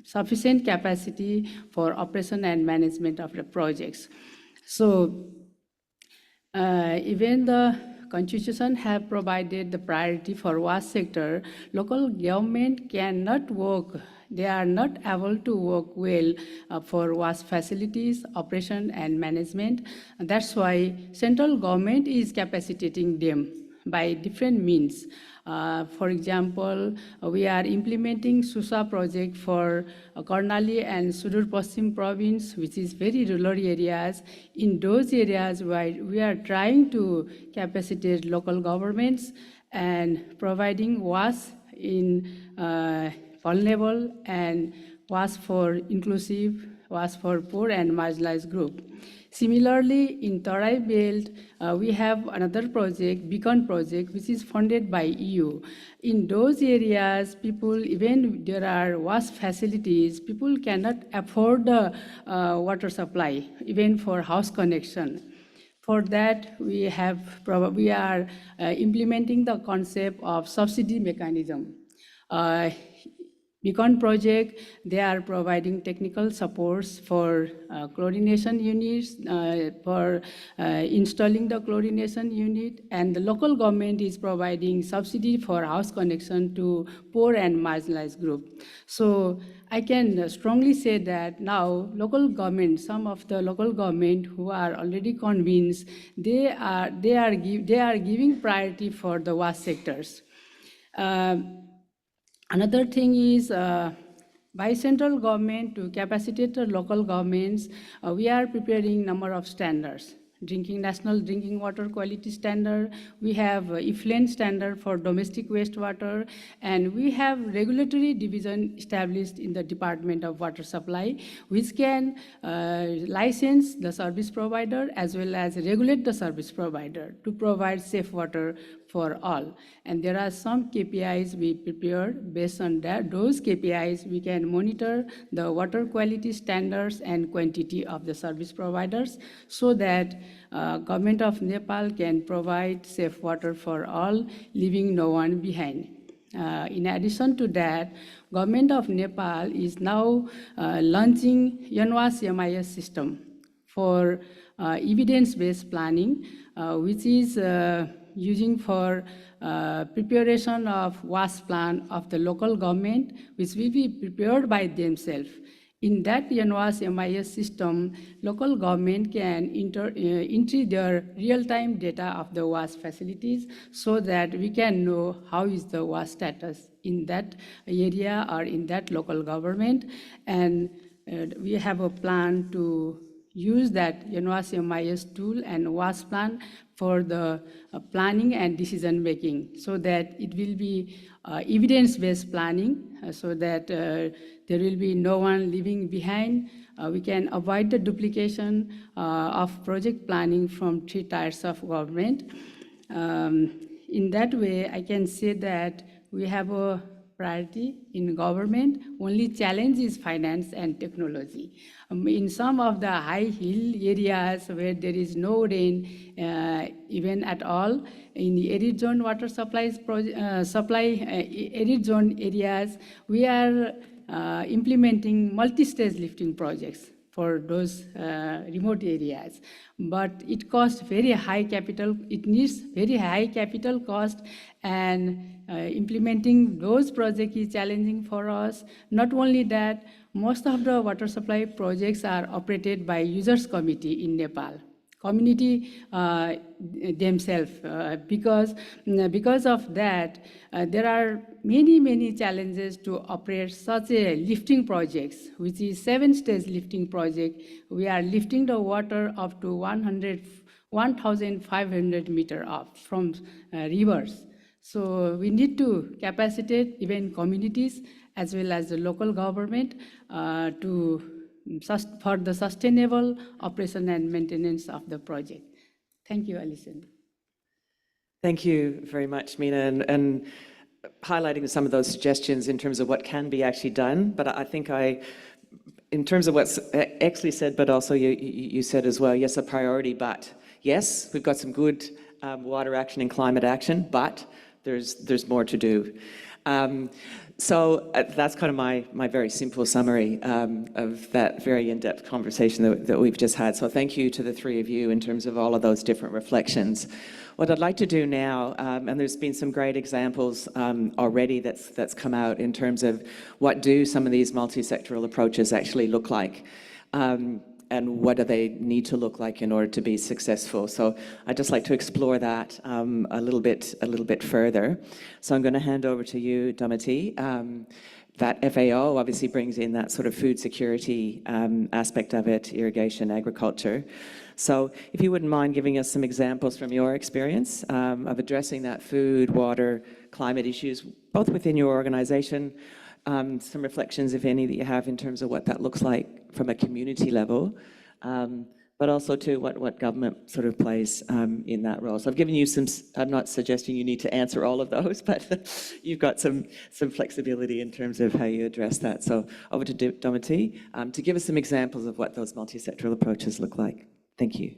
sufficient capacity for operation and management of the projects. So even the Constitution have provided the priority for WASH sector, local government cannot work. They are not able to work well for WASH facilities, operation and management. And that's why central government is capacitating them by different means. For example, we are implementing SUSA project for Karnali and Sudur Paschim province, which is very rural areas. In those areas where we are trying to capacitate local governments and providing WASH in vulnerable and WASH for inclusive, WASH for poor and marginalized group. Similarly, in Tarai Belt, we have another project, Beacon project, which is funded by EU. In those areas, people, even there are WASH facilities, people cannot afford the water supply, even for house connection. For that, we are implementing the concept of subsidy mechanism. Beacon project, they are providing technical supports for chlorination units, for installing the chlorination unit, and the local government is providing subsidy for house connection to poor and marginalized group. So I can strongly say that now local government, some of the local government who are already convinced, they are giving priority for the WASH sectors. Another thing is by central government to capacitate the local governments, we are preparing number of standards. National drinking water quality standard, we have effluent standard for domestic wastewater, and we have regulatory division established in the Department of Water Supply, which can license the service provider as well as regulate the service provider to provide safe water for all. And there are some KPIs we prepared. Based on that, those KPIs, we can monitor the water quality standards and quantity of the service providers so that Government of Nepal can provide safe water for all, leaving no one behind. In addition to that, Government of Nepal is now launching YANWAS MIS system for evidence-based planning, which is using for preparation of WAS plan of the local government, which will be prepared by themselves. In that YANWAS MIS system, local government can enter their real-time data of the WAS facilities so that we can know how is the WAS status in that area or in that local government. And we have a plan to use that YANWAS MIS tool and WAS plan for the planning and decision making so that it will be evidence-based planning so that there will be no one leaving behind. We can avoid the duplication of project planning from 3 tiers of government. In that way, I can say that we have a priority in government. Only challenge is finance and technology. In some of the high hill areas where there is no rain even at all, in the arid zone water arid zone areas, we are implementing multi-stage lifting projects for those remote areas. But it costs very high capital, it needs very high capital cost, and implementing those projects is challenging for us. Not only that, most of the water supply projects are operated by users committee in Nepal. Community themselves, because of that, there are many challenges to operate such a lifting projects, which is 7-stage lifting project. We are lifting the water up to 1,500 meters up from rivers. So we need to capacitate even communities as well as the local government for the sustainable operation and maintenance of the project. Thank you, Alison. Thank you very much, Meena, and highlighting some of those suggestions in terms of what can be actually done. But I think in terms of what Exsley said, but also you said as well, yes, a priority, but yes, we've got some good water action and climate action, but there's more to do. So that's kind of my very simple summary of that very in-depth conversation that we've just had. So thank you to the 3 of you in terms of all of those different reflections. What I'd like to do now, and there's been some great examples already that's come out in terms of what do some of these multi-sectoral approaches actually look like. And what do they need to look like in order to be successful? So I'd just like to explore that a little bit further. So I'm going to hand over to you, Domitille. That FAO obviously brings in that sort of food security aspect of it, irrigation, agriculture. So if you wouldn't mind giving us some examples from your experience of addressing that food, water, climate issues, both within your organization, some reflections, if any, that you have in terms of what that looks like from a community level, but also to what government sort of plays in that role. So I've given you some, I'm not suggesting you need to answer all of those, but you've got some flexibility in terms of how you address that. So over to Domitille to give us some examples of what those multi-sectoral approaches look like. Thank you.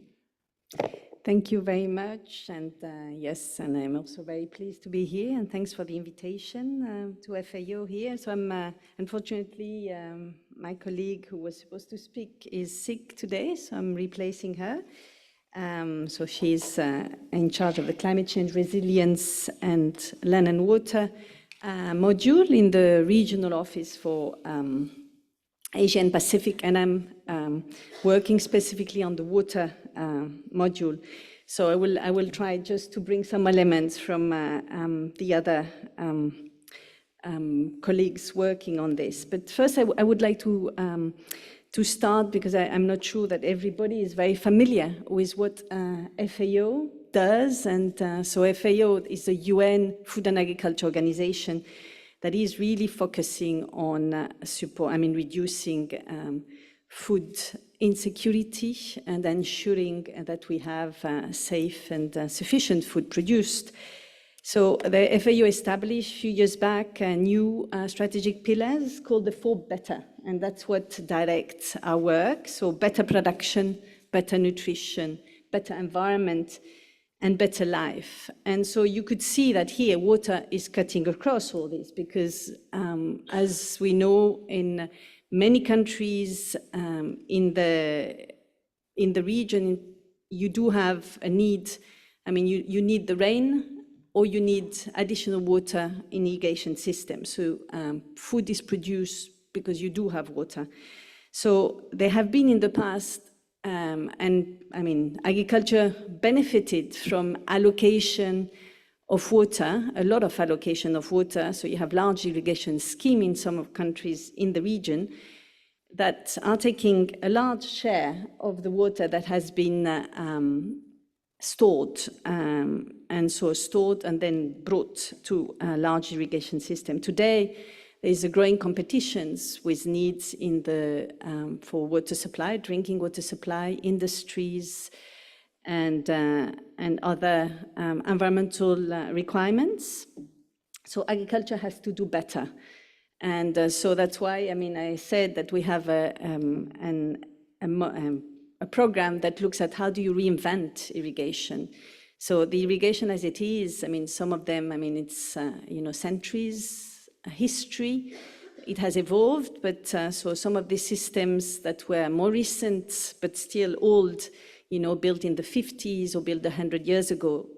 Thank you very much, and yes, and I'm also very pleased to be here, and thanks for the invitation to FAO here. So I'm, unfortunately, my colleague who was supposed to speak is sick today, so I'm replacing her. So she's in charge of the climate change resilience and land and water module in the regional office for Asia and Pacific, and I'm working specifically on the water module. So I will try just to bring some elements from the other colleagues working on this. But first, I would like to start, because I'm not sure that everybody is very familiar with what FAO does. And so FAO is the UN Food and Agriculture Organization that is really focusing on reducing food insecurity and ensuring that we have safe and sufficient food produced. So the FAO established a few years back new strategic pillars called the 4 Better, and that's what directs our work. So better production, better nutrition, better environment, and better life. And so you could see that here water is cutting across all this, because as we know, in many countries in the region, you do have a need. I mean, you need the rain, or you need additional water in irrigation systems. So food is produced because you do have water. So there have been in the past, agriculture benefited from allocation of water, a lot of allocation of water. So you have large irrigation scheme in some of countries in the region that are taking a large share of the water that has been stored, stored and then brought to a large irrigation system. Today, there is a growing competitions with needs in the for water supply, drinking water supply, industries, and other environmental requirements. So agriculture has to do better, and so that's why I said that we have a program that looks at how do you reinvent irrigation. So the irrigation as it is, some of them, it's centuries history. It has evolved, but so some of the systems that were more recent but still old, built in the 50s or built 100 years ago,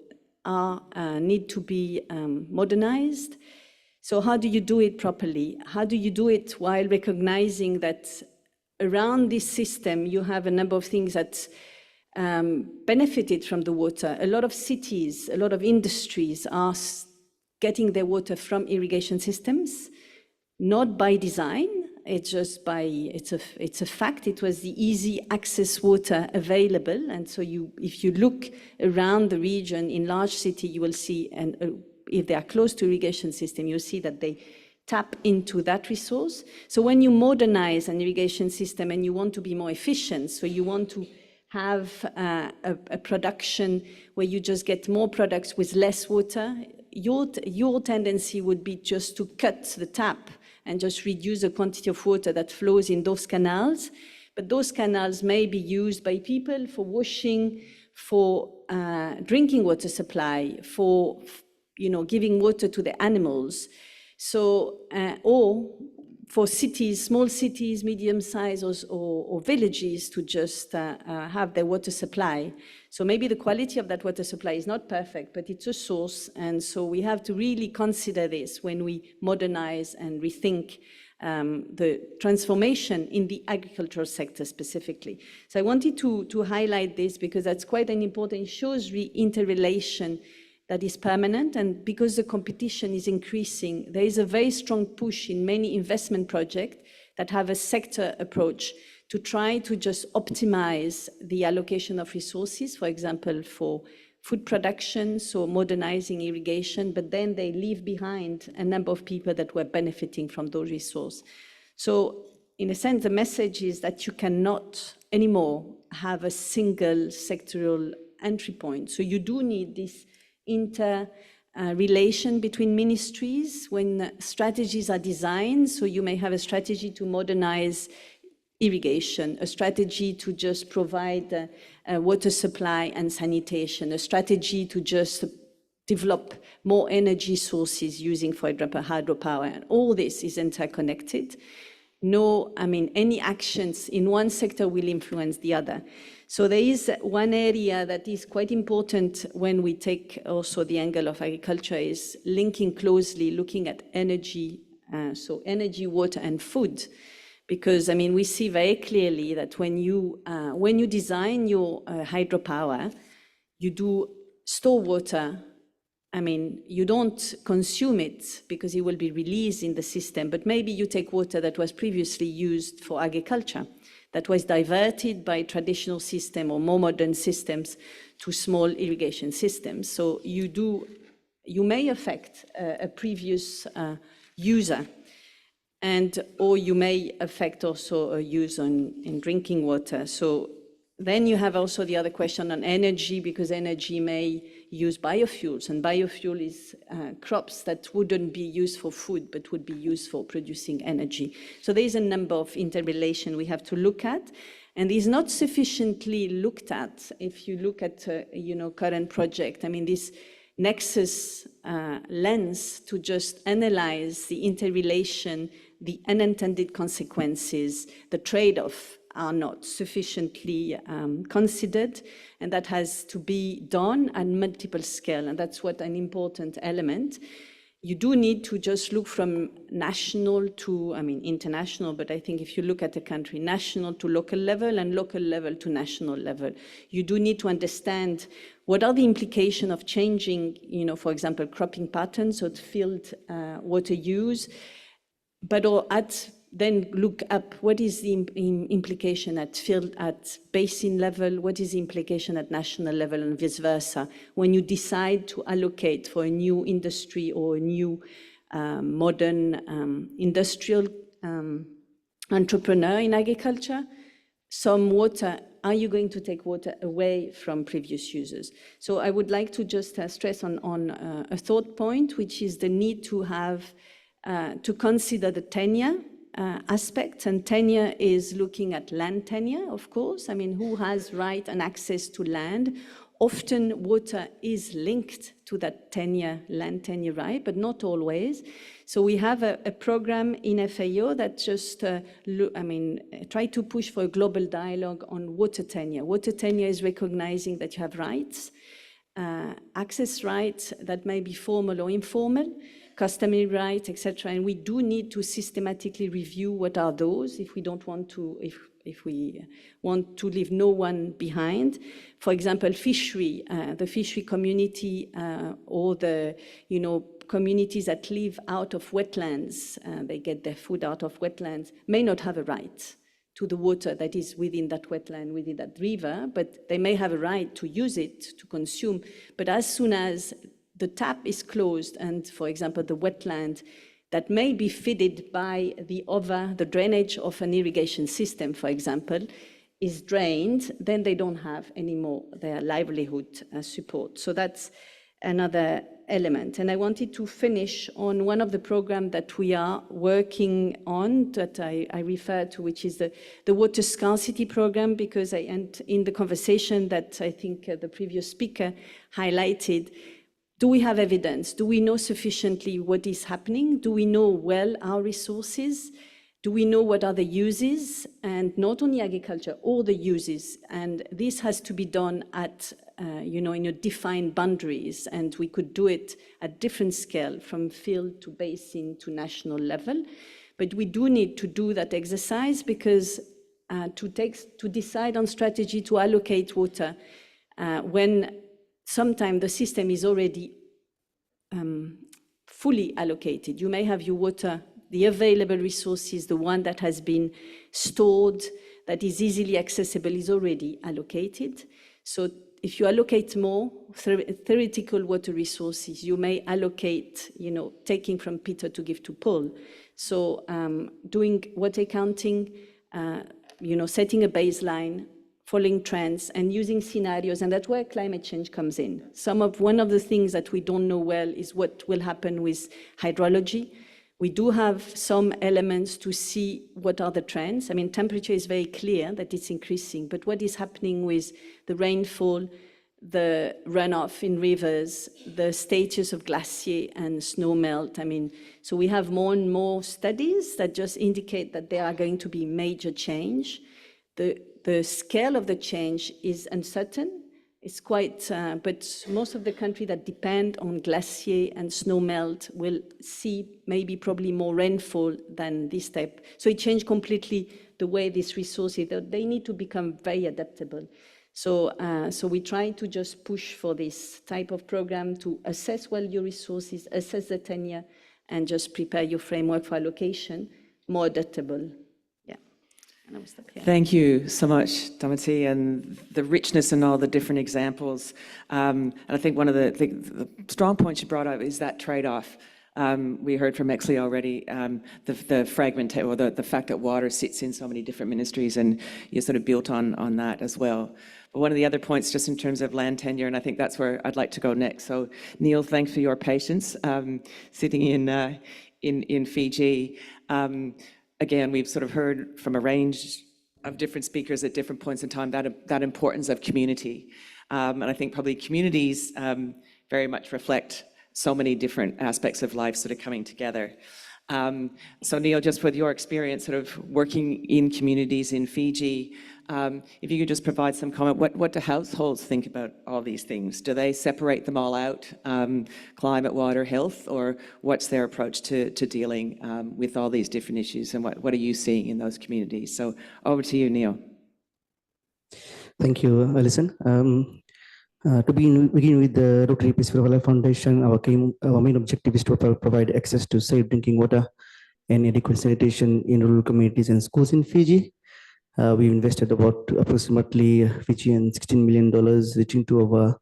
need to be modernized. So how do you do it properly? How do you do it while recognizing that around this system you have a number of things that benefited from the water? A lot of cities, a lot of industries are getting their water from irrigation systems, not by design. It's just it's a fact. It was the easy access water available. And so if you look around the region in large city, you will see, and if they are close to irrigation system, you'll see that they tap into that resource. So when you modernize an irrigation system and you want to be more efficient, so you want to have a production where you just get more products with less water, your tendency would be just to cut the tap and just reduce the quantity of water that flows in those canals. But those canals may be used by people for washing, for drinking water supply, for giving water to the animals. So, or for cities, small cities, medium size, or villages to just have their water supply. So maybe the quality of that water supply is not perfect, but it's a source. And so we have to really consider this when we modernize and rethink the transformation in the agricultural sector specifically. So I wanted to highlight this because that's quite an important, it shows interrelation that is permanent, and because the competition is increasing, there is a very strong push in many investment projects that have a sector approach to try to just optimize the allocation of resources, for example, for food production, so modernizing irrigation, but then they leave behind a number of people that were benefiting from those resources. So in a sense, the message is that you cannot anymore have a single sectoral entry point. So you do need this relation between ministries when strategies are designed. So you may have a strategy to modernize irrigation, a strategy to just provide water supply and sanitation, a strategy to just develop more energy sources using, for example, hydropower. And all this is interconnected. Any actions in one sector will influence the other. So there is one area that is quite important when we take also the angle of agriculture is linking closely, looking at energy, so energy, water, and food. Because we see very clearly that when you design your hydropower, you do store water I mean, you don't consume it because it will be released in the system, but maybe you take water that was previously used for agriculture, that was diverted by traditional system or more modern systems to small irrigation systems. So you may affect a previous user, or you may affect also a use in drinking water. So then you have also the other question on energy, because energy may use biofuels, and biofuel is crops that wouldn't be used for food, but would be used for producing energy. So there is a number of interrelation we have to look at, and is not sufficiently looked at if you look at current project. I mean, this nexus lens to just analyze the interrelation, the unintended consequences, the trade-off are not sufficiently considered, and that has to be done at multiple scale, and that's what an important element. You do need to just look from national to, international, but I think if you look at a country, national to local level and local level to national level, you do need to understand what are the implications of changing, for example, cropping patterns or field water use, but then look up what is the implication at field, at basin level, what is the implication at national level, and vice versa, when you decide to allocate for a new industry or a new modern industrial entrepreneur in agriculture, some water, are you going to take water away from previous users? So I would like to just stress on a third point, which is the need to have, to consider the tenure aspect, and tenure is looking at land tenure, of course. I mean, who has right and access to land? Often water is linked to that tenure, land tenure right, but not always. So we have a program in FAO that just, try to push for a global dialogue on water tenure. Water tenure is recognizing that you have rights, access rights that may be formal or informal, customary rights, etc. And we do need to systematically review what are those if we don't want to, if we want to leave no one behind. For example, fishery, the fishery community or the communities that live out of wetlands, they get their food out of wetlands, may not have a right to the water that is within that wetland, within that river, but they may have a right to use it, to consume. But as soon as the tap is closed and, for example, the wetland that may be fed by the drainage of an irrigation system, for example, is drained, then they don't have anymore their livelihood support. So that's another element. And I wanted to finish on one of the programs that we are working on that I refer to, which is the water scarcity program, because in the conversation that I think the previous speaker highlighted, do we have evidence? Do we know sufficiently what is happening? Do we know well our resources? Do we know what are the uses? And not only agriculture, all the uses. And this has to be done at, in defined boundaries. And we could do it at different scale, from field to basin to national level. But we do need to do that exercise, because to decide on strategy to allocate water when sometimes the system is already fully allocated. You may have your water, the available resources, the one that has been stored, that is easily accessible, is already allocated. So if you allocate more theoretical water resources, you may allocate, taking from Peter to give to Paul. So doing water accounting, setting a baseline, following trends and using scenarios, and that's where climate change comes in. One of the things that we don't know well is what will happen with hydrology. We do have some elements to see what are the trends. I mean, temperature is very clear that it's increasing, but what is happening with the rainfall, the runoff in rivers, the status of glacier and snow melt? I mean, so we have more and more studies that just indicate that there are going to be major change. The scale of the change is uncertain. It's quite, but most of the countries that depend on glacier and snow melt will see probably more rainfall than this type. So it changed completely the way these resources, they need to become very adaptable. So we try to just push for this type of program to assess well your resources, assess the tenure, and just prepare your framework for allocation, more adaptable. Yeah, and I will stop here. Thank you so much, Domitille, and the richness and all the different examples. And I think one of the strong points you brought up is that trade-off. We heard from Exsley already, the fragmentation, or the fact that water sits in so many different ministries, and you sort of built on that as well. But one of the other points, just in terms of land tenure, and I think that's where I'd like to go next. So, Neil, thanks for your patience sitting in Fiji. Again, we've sort of heard from a range of different speakers at different points in time that importance of community. And I think probably communities very much reflect so many different aspects of life sort of coming together. So Neil, just with your experience sort of working in communities in Fiji, if you could just provide some comment, what do households think about all these things? Do they separate them all out, climate, water, health, or what's their approach to dealing with all these different issues, and what are you seeing in those communities? So over to you, Neil. Thank you, Alison. To begin with the Rotary Peace for Life Foundation, our main objective is to provide access to safe drinking water and adequate sanitation in rural communities and schools in Fiji. We've invested about approximately Fijian $16 million, reaching to over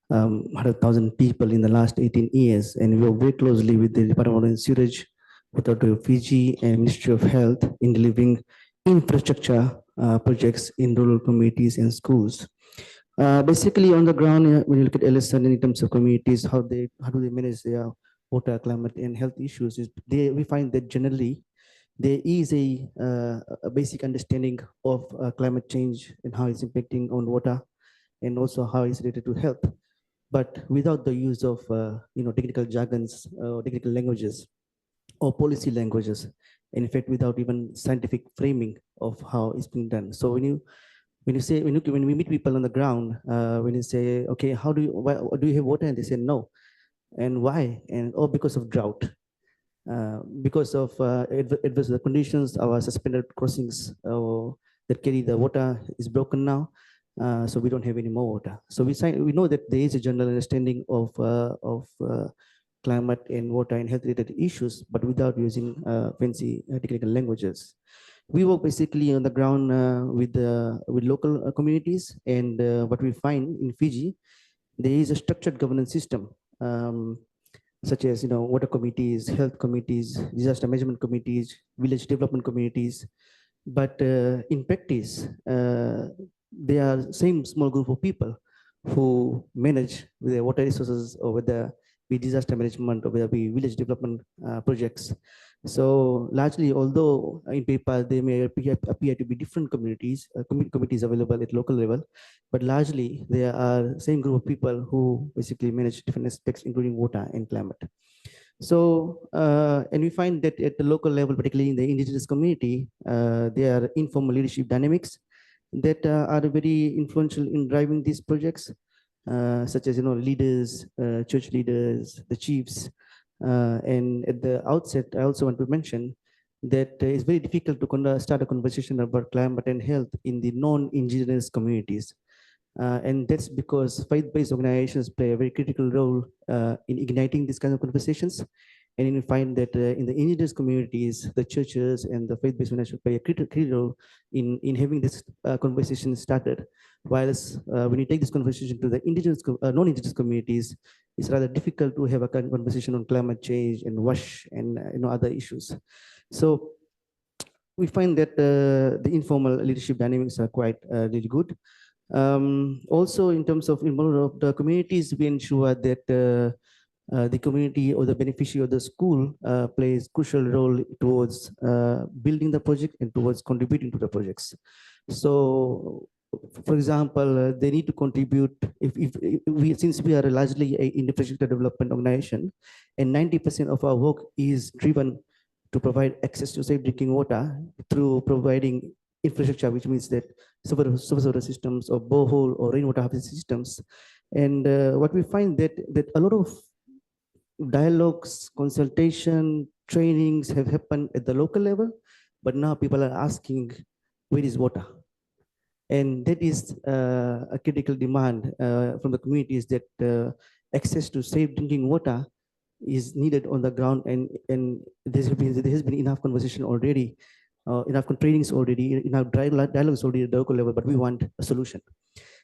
100,000 people in the last 18 years. And we work very closely with the Department of Water and Sewerage, Authority of Fiji, and Ministry of Health in delivering infrastructure projects in rural communities and schools. Basically, on the ground, when you look at Alison in terms of communities, how do they manage their water, climate, and health issues? We find that generally there is a basic understanding of climate change and how it's impacting on water, and also how it's related to health, but without the use of technical jargons or technical languages or policy languages, and in fact, without even scientific framing of how it's being done. So when we meet people on the ground, when you say, okay, do you have water? And they say no. And why? And because of drought. Because of adverse conditions, our suspended crossings that carry the water is broken now, so we don't have any more water. So we know that there is a general understanding of climate and water and health-related issues, but without using fancy technical languages. We work basically on the ground with local communities, and what we find in Fiji, there is a structured governance system. Such as water committees, health committees, disaster management committees, village development committees. But in practice, they are same small group of people who manage with their water resources, or whether be disaster management, or whether be village development projects. So largely, although in paper they may appear to be different communities available at local level, but largely there are same group of people who basically manage different aspects, including water and climate. So, and we find that at the local level, particularly in the indigenous community, there are informal leadership dynamics that are very influential in driving these projects, such as leaders, church leaders, the chiefs. And at the outset, I also want to mention that it's very difficult to start a conversation about climate and health in the non-indigenous communities. And that's because faith-based organizations play a very critical role in igniting these kinds of conversations. And you find that in the indigenous communities, the churches and the faith-based organizations play a critical role in having this conversation started. Whilst when you take this conversation to the non-indigenous communities, it's rather difficult to have a kind of conversation on climate change and WASH and other issues. So we find that the informal leadership dynamics are quite really good. Also, in terms of involvement of the communities, we ensure that the community or the beneficiary of the school plays crucial role towards building the project and towards contributing to the projects. So, for example, they need to contribute since we are largely an infrastructure development organization, and 90% of our work is driven to provide access to safe drinking water through providing infrastructure, which means that surface water systems or borehole or rainwater harvesting systems. And what we find that a lot of dialogues, consultation, trainings have happened at the local level, but now people are asking, where is water? And that is a critical demand from the communities, that access to safe drinking water is needed on the ground, and there has been enough conversation already, enough trainings already, enough dialogues already at the local level, but we want a solution.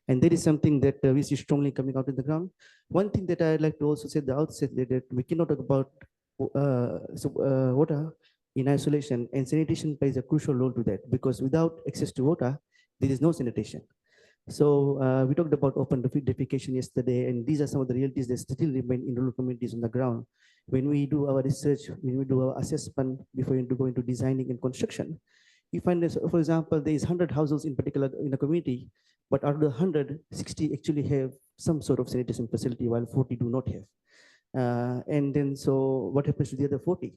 And that is something that we see strongly coming out in the ground. One thing that I'd like to also say at the outset, that we cannot talk about water in isolation, and sanitation plays a crucial role to that, because without access to water, there is no sanitation. So we talked about open defecation yesterday, and these are some of the realities that still remain in rural communities on the ground. When we do our research, when we do our assessment before we go into designing and construction, you find that, for example, there is 100 households in particular in a community, but out of the 100, 60 actually have some sort of sanitation facility, while 40 do not have. And then, so what happens to the other 40?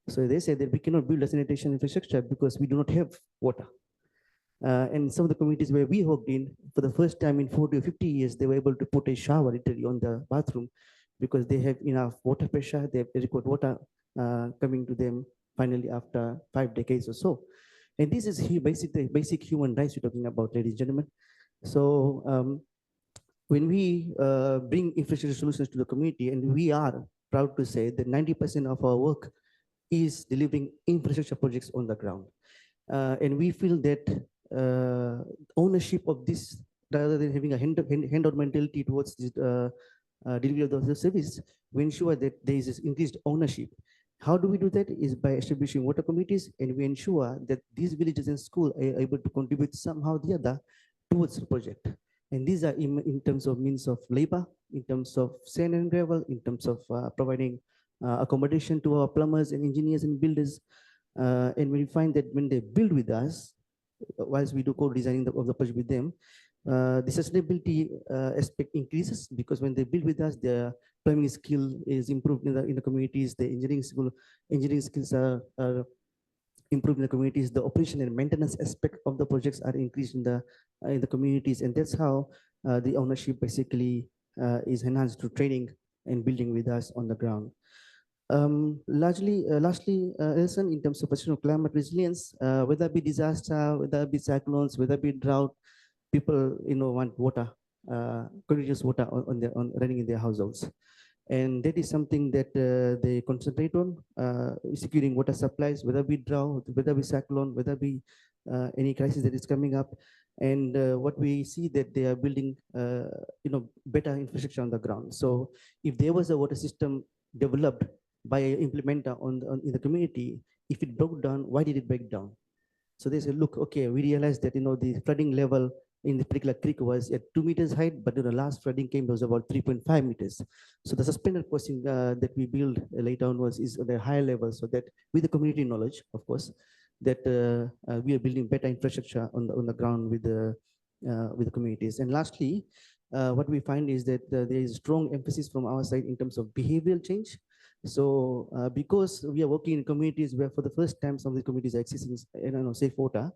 So they say that we cannot build a sanitation infrastructure because we do not have water. And some of the communities where we worked in, for the first time in 40 or 50 years, they were able to put a shower literally on the bathroom because they have enough water pressure, they have adequate water coming to them finally after 5 decades or so. And this is basic human rights we're talking about, ladies and gentlemen. So when we bring infrastructure solutions to the community, and we are proud to say that 90% of our work is delivering infrastructure projects on the ground. And we feel that ownership of this, rather than having a hand-on mentality towards this delivery of the service, we ensure that there is this increased ownership. How do we do that? Is by establishing water committees, and we ensure that these villages and schools are able to contribute somehow or the other towards the project. And these are in terms of means of labor, in terms of sand and gravel, in terms of providing accommodation to our plumbers and engineers and builders. And we find that when they build with us, whilst we do co-designing of the project with them, the sustainability aspect increases, because when they build with us, their plumbing skill is improved in the communities, the engineering skills are improved in the communities, the operation and maintenance aspect of the projects are increased in the communities, and that's how the ownership basically is enhanced through training and building with us on the ground. Lastly, Alison, in terms of position of climate resilience, whether it be disaster, whether it be cyclones, whether it be drought, people want water, continuous water on running in their households, and that is something that they concentrate on, securing water supplies, whether it be drought, whether it be cyclone, whether it be any crisis that is coming up. And what we see that they are building, better infrastructure on the ground. So if there was a water system developed by an implementer in the community, if it broke down, why did it break down? So they say, look, okay, we realized that the flooding level in the particular creek was at 2 meters height, but the last flooding came was about 3.5 meters. So the suspended crossing that we built later on is at a higher level, so that with the community knowledge, of course, that we are building better infrastructure on the ground with the communities. And lastly, what we find is that there is strong emphasis from our side in terms of behavioral change. So because we are working in communities where for the first time some of the communities are accessing safe water,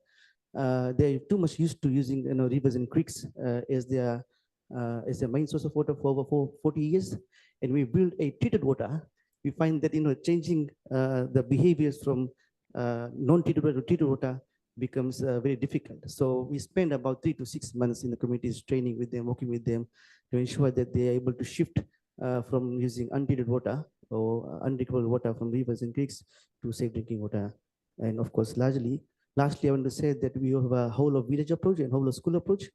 they're too much used to using rivers and creeks as their main source of water for over 40 years. And we build a treated water. We find that changing the behaviors from non-treated water to treated water becomes very difficult. So we spend about 3 to 6 months in the communities training with them, working with them to ensure that they are able to shift from using untreated water or undrinkable water from rivers and creeks to safe drinking water. And of course, lastly, I want to say that we have a whole of village approach and whole of school approach,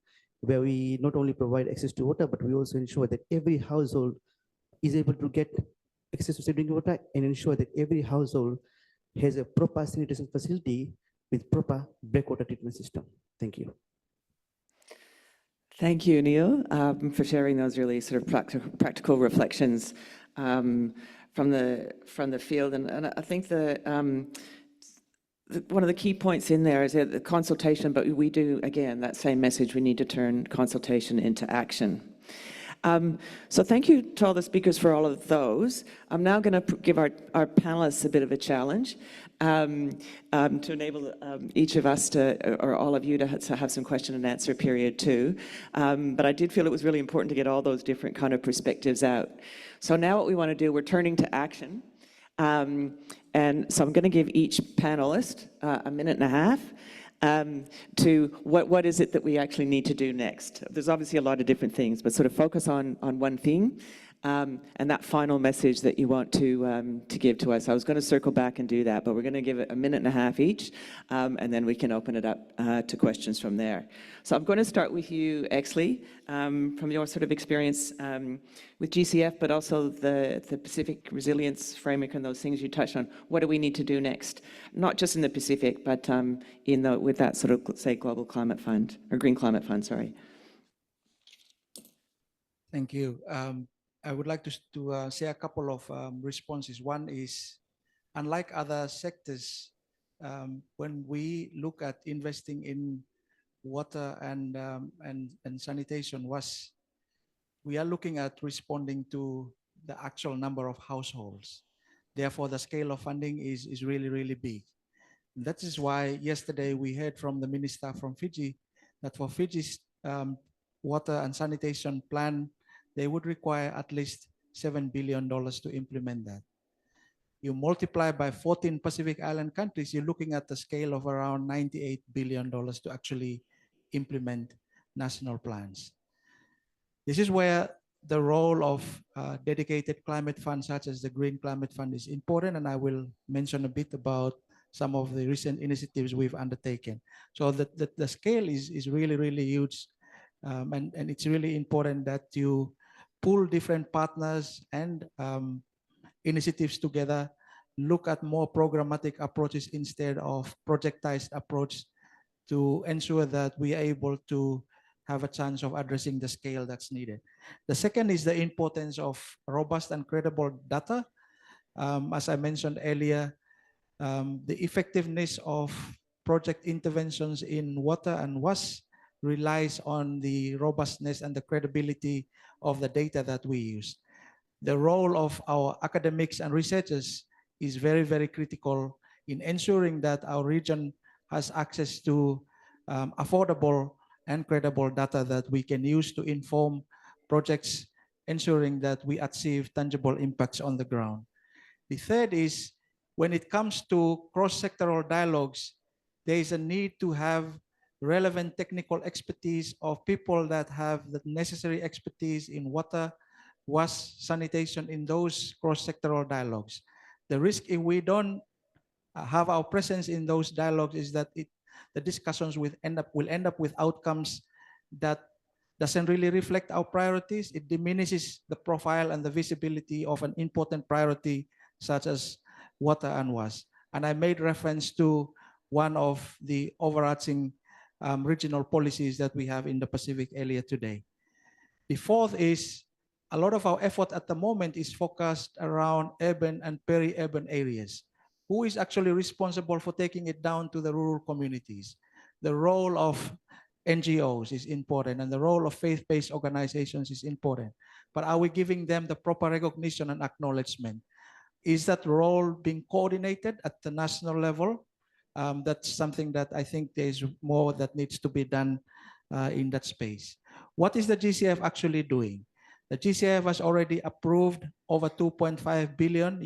where we not only provide access to water, but we also ensure that every household is able to get access to safe drinking water, and ensure that every household has a proper sanitation facility with proper breakwater treatment system. Thank you. Thank you, Neil, for sharing those really sort of practical reflections from the field. And I think one of the key points in there is that the consultation, but we do, again, that same message, we need to turn consultation into action. So thank you to all the speakers for all of those. I'm now going to give our panelists a bit of a challenge to enable each of us or all of you to have some question and answer period too. But I did feel it was really important to get all those different kind of perspectives out. So now what we want to do, we're turning to action. And so I'm going to give each panelist a minute and a half. to what is it that we actually need to do next. There's obviously a lot of different things, but sort of focus on one theme. And that final message that you want to give to us. I was going to circle back and do that, but we're going to give it a minute and a half each, and then we can open it up to questions from there. So I'm going to start with you, Exsley, from your sort of experience with GCF, but also the Pacific Resilience Framework and those things you touched on. What do we need to do next? Not just in the Pacific, but with that sort of, say, Global Climate Fund, or Green Climate Fund, sorry. Thank you. I would like to say a couple of responses. One is, unlike other sectors, when we look at investing in water and sanitation, we are looking at responding to the actual number of households. Therefore, the scale of funding is really, really big. And that is why yesterday we heard from the minister from Fiji that for Fiji's water and sanitation plan, they would require at least $7 billion to implement that. You multiply by 14 Pacific Island countries, you're looking at the scale of around $98 billion to actually implement national plans. This is where the role of dedicated climate funds such as the Green Climate Fund is important, and I will mention a bit about some of the recent initiatives we've undertaken. So the scale is really, really huge, and it's really important that you pull different partners and initiatives together, look at more programmatic approaches instead of projectized approach to ensure that we are able to have a chance of addressing the scale that's needed. The second is the importance of robust and credible data. As I mentioned earlier, the effectiveness of project interventions in water and waste relies on the robustness and the credibility of the data that we use. The role of our academics and researchers is very, very critical in ensuring that our region has access to affordable and credible data that we can use to inform projects, ensuring that we achieve tangible impacts on the ground. The third is, when it comes to cross-sectoral dialogues, there is a need to have relevant technical expertise of people that have the necessary expertise in water, waste, sanitation in those cross-sectoral dialogues. The risk if we don't have our presence in those dialogues is that the discussions will end up with outcomes that doesn't really reflect our priorities. It diminishes the profile and the visibility of an important priority such as water and waste. And I made reference to one of the overarching regional policies that we have in the Pacific earlier today. The fourth is, a lot of our effort at the moment is focused around urban and peri-urban areas. Who is actually responsible for taking it down to the rural communities? The role of NGOs is important, and the role of faith-based organizations is important. But are we giving them the proper recognition and acknowledgement? Is that role being coordinated at the national level? That's something that I think there's more that needs to be done in that space. What is the GCF actually doing? The GCF has already approved over $2.5 billion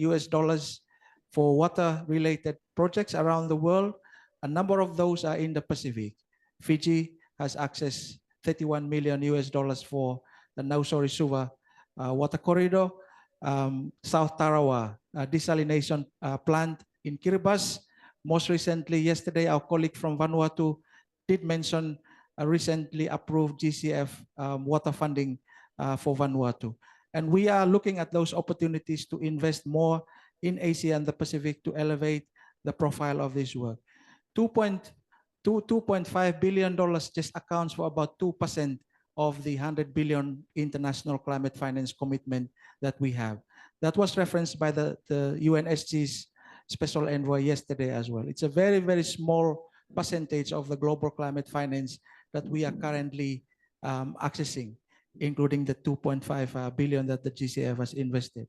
for water-related projects around the world. A number of those are in the Pacific. Fiji has accessed $31 million for the Nausori-Suva water corridor. South Tarawa desalination plant in Kiribati. Most recently, yesterday, our colleague from Vanuatu did mention a recently approved GCF water funding for Vanuatu. And we are looking at those opportunities to invest more in Asia and the Pacific to elevate the profile of this work. $2.5 billion just accounts for about 2% of the 100 billion international climate finance commitment that we have. That was referenced by the UNSC's special envoy yesterday as well. It's a very, very small percentage of the global climate finance that we are currently accessing, including the 2.5 billion that the GCF has invested.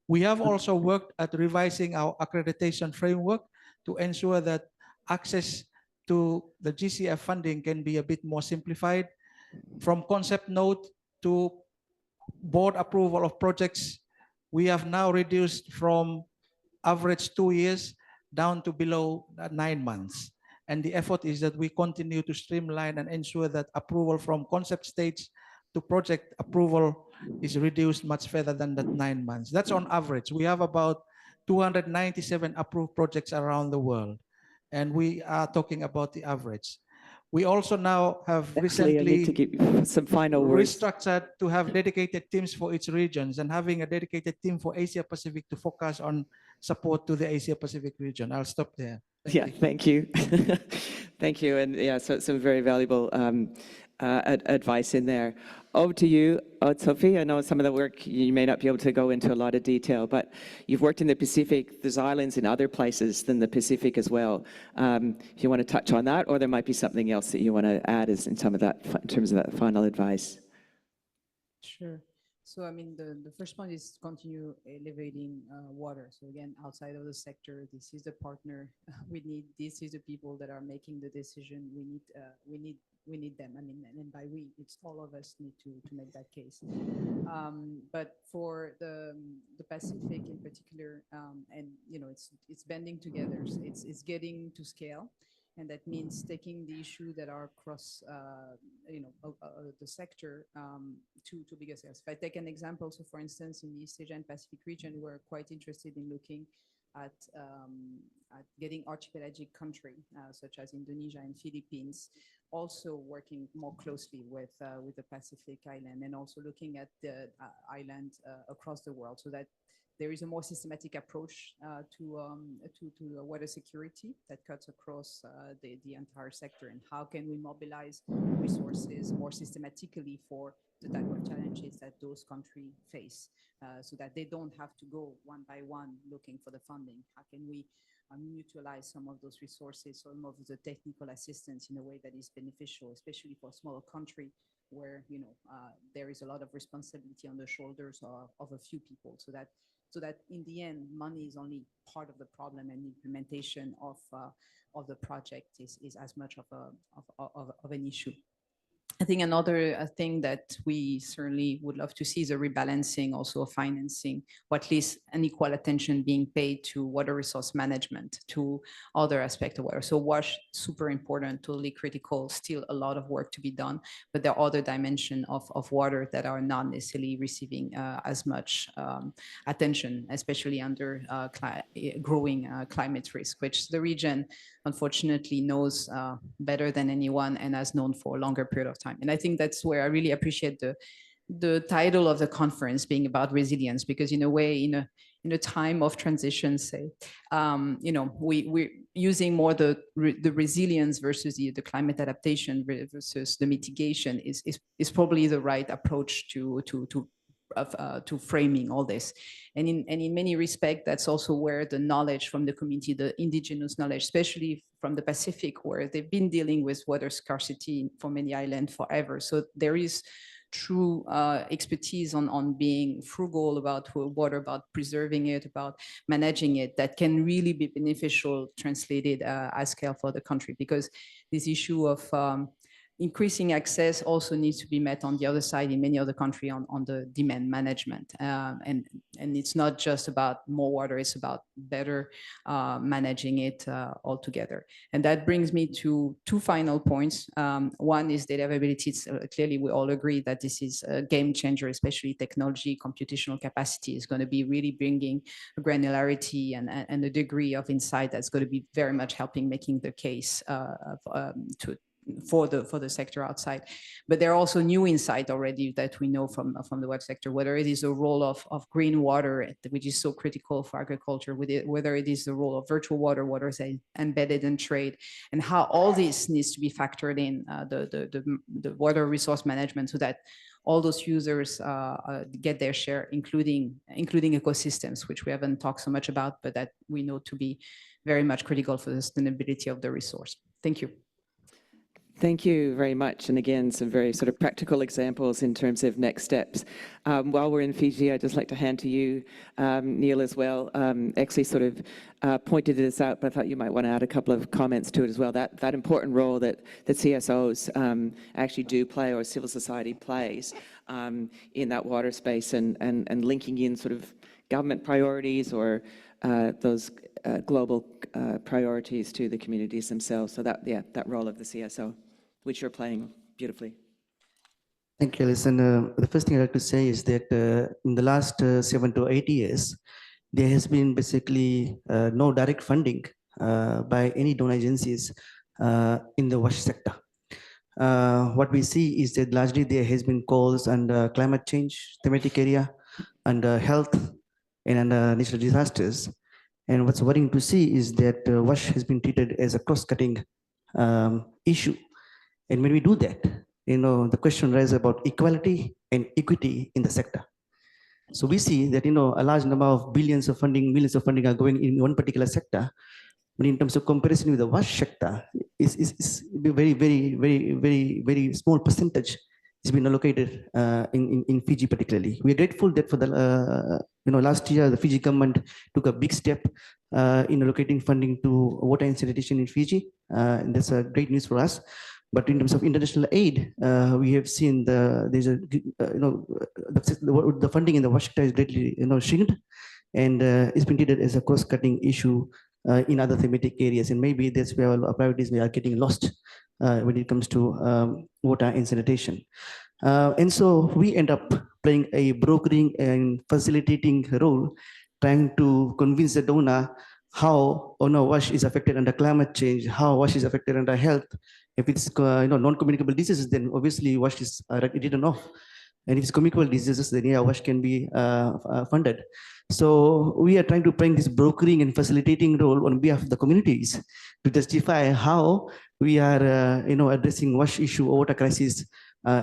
We have also worked at revising our accreditation framework to ensure that access to the GCF funding can be a bit more simplified. From concept note to board approval of projects, we have now reduced from average 2 years down to below 9 months. And the effort is that we continue to streamline and ensure that approval from concept stage to project approval is reduced much further than that 9 months. That's on average. We have about 297 approved projects around the world, and we are talking about the average. We also now have Actually, I need to recently give you some final words. restructured to have dedicated teams for each regions, and having a dedicated team for Asia Pacific to focus on support to the Asia Pacific region. I'll stop there. Thank you. Thank you. And yeah, so some very valuable advice in there. Over to you, Aude-Sophie. I know some of the work, you may not be able to go into a lot of detail, but you've worked in the Pacific. There's islands in other places than the Pacific as well. If you want to touch on that, or there might be something else that you want to add in some of that, in terms of that final advice. Sure. So, I mean, the first point is continue elevating water. So again, outside of the sector, this is the partner we need. This is the people that are making the decision. We need them. I mean, and by we, it's all of us need to make that case. But for the Pacific in particular, and you know, it's bending together. So it's getting to scale. And that means taking the issue that are across, the sector to bigger scales. If I take an example, so for instance, in the East Asia and Pacific region, we're quite interested in looking at getting archipelagic country, such as Indonesia and Philippines, also working more closely with the Pacific island, and also looking at the island across the world, so that there is a more systematic approach to water security that cuts across the entire sector. And how can we mobilize resources more systematically for the type of challenges that those countries face, so that they don't have to go one by one looking for the funding? How can we mutualize some of those resources, some of the technical assistance in a way that is beneficial, especially for a smaller country where there is a lot of responsibility on the shoulders of a few people, so that in the end, money is only part of the problem, and implementation of the project is as much of an issue. I think another thing that we certainly would love to see is a rebalancing also of financing, or at least an equal attention being paid to water resource management, to other aspects of water. So wash, super important, totally critical, still a lot of work to be done, but there are other dimensions of water that are not necessarily receiving as much attention, especially under growing climate risk, which the region unfortunately knows better than anyone and has known for a longer period of time. And I think that's where I really appreciate the title of the conference being about resilience, because in a way, in a time of transition, say, we're using more the resilience versus the climate adaptation versus the mitigation is probably the right approach to framing all this. And in many respects, that's also where the knowledge from the community, the indigenous knowledge, especially from the Pacific, where they've been dealing with water scarcity for many islands forever. So there is true expertise on being frugal about water, about preserving it, about managing it, that can really be beneficial translated at scale for the country. Because this issue of increasing access also needs to be met on the other side in many other countries on the demand management. And it's not just about more water, it's about better managing it altogether. And that brings me to two final points. One is data availability. Clearly, we all agree that this is a game changer, especially technology, computational capacity is going to be really bringing a granularity and a degree of insight that's going to be very much helping making the case for the sector outside. But there are also new insight already that we know from the web sector, whether it is the role of green water, which is so critical for agriculture, whether it is the role of virtual water say embedded in trade, and how all this needs to be factored in the water resource management, so that all those users get their share, including ecosystems, which we haven't talked so much about, but that we know to be very much critical for the sustainability of the resource. Thank you. Thank you very much. And again, some very sort of practical examples in terms of next steps. While we're in Fiji, I'd just like to hand to you, Neil, as well. Exley sort of pointed this out, but I thought you might want to add a couple of comments to it as well. That important role that CSOs actually do play, or civil society plays, in that water space, and linking in sort of government priorities or those global priorities to the communities themselves. So that, yeah, that role of the CSO, which you're playing beautifully. Thank you, Alison. The first thing I'd like to say is that in the last 7 to 8 years, there has been basically no direct funding by any donor agencies in the wash sector. What we see is that largely there has been calls under climate change thematic area, under health, and under natural disasters. And what's worrying to see is that wash has been treated as a cross-cutting issue. And when we do that, the question arises about equality and equity in the sector. So we see that, a large number of billions of funding, millions of funding are going in one particular sector. But in terms of comparison with the wash sector, is very, very, very, very, very small percentage has been allocated in Fiji particularly. We are grateful that for the, last year, the Fiji government took a big step in allocating funding to water and sanitation in Fiji. And that's a great news for us. But in terms of international aid, we have seen the funding in the wash sector is greatly shrinked, and it's been treated as a cross-cutting issue in other thematic areas, and maybe that's where our priorities are getting lost when it comes to water and sanitation. And so we end up playing a brokering and facilitating role, trying to convince the donor how wash is affected under climate change, how wash is affected under health. If it's non-communicable diseases, then obviously wash is written off. And if it's communicable diseases, then yeah, wash can be funded. So we are trying to play this brokering and facilitating role on behalf of the communities to justify how we are, addressing wash issue or water crisis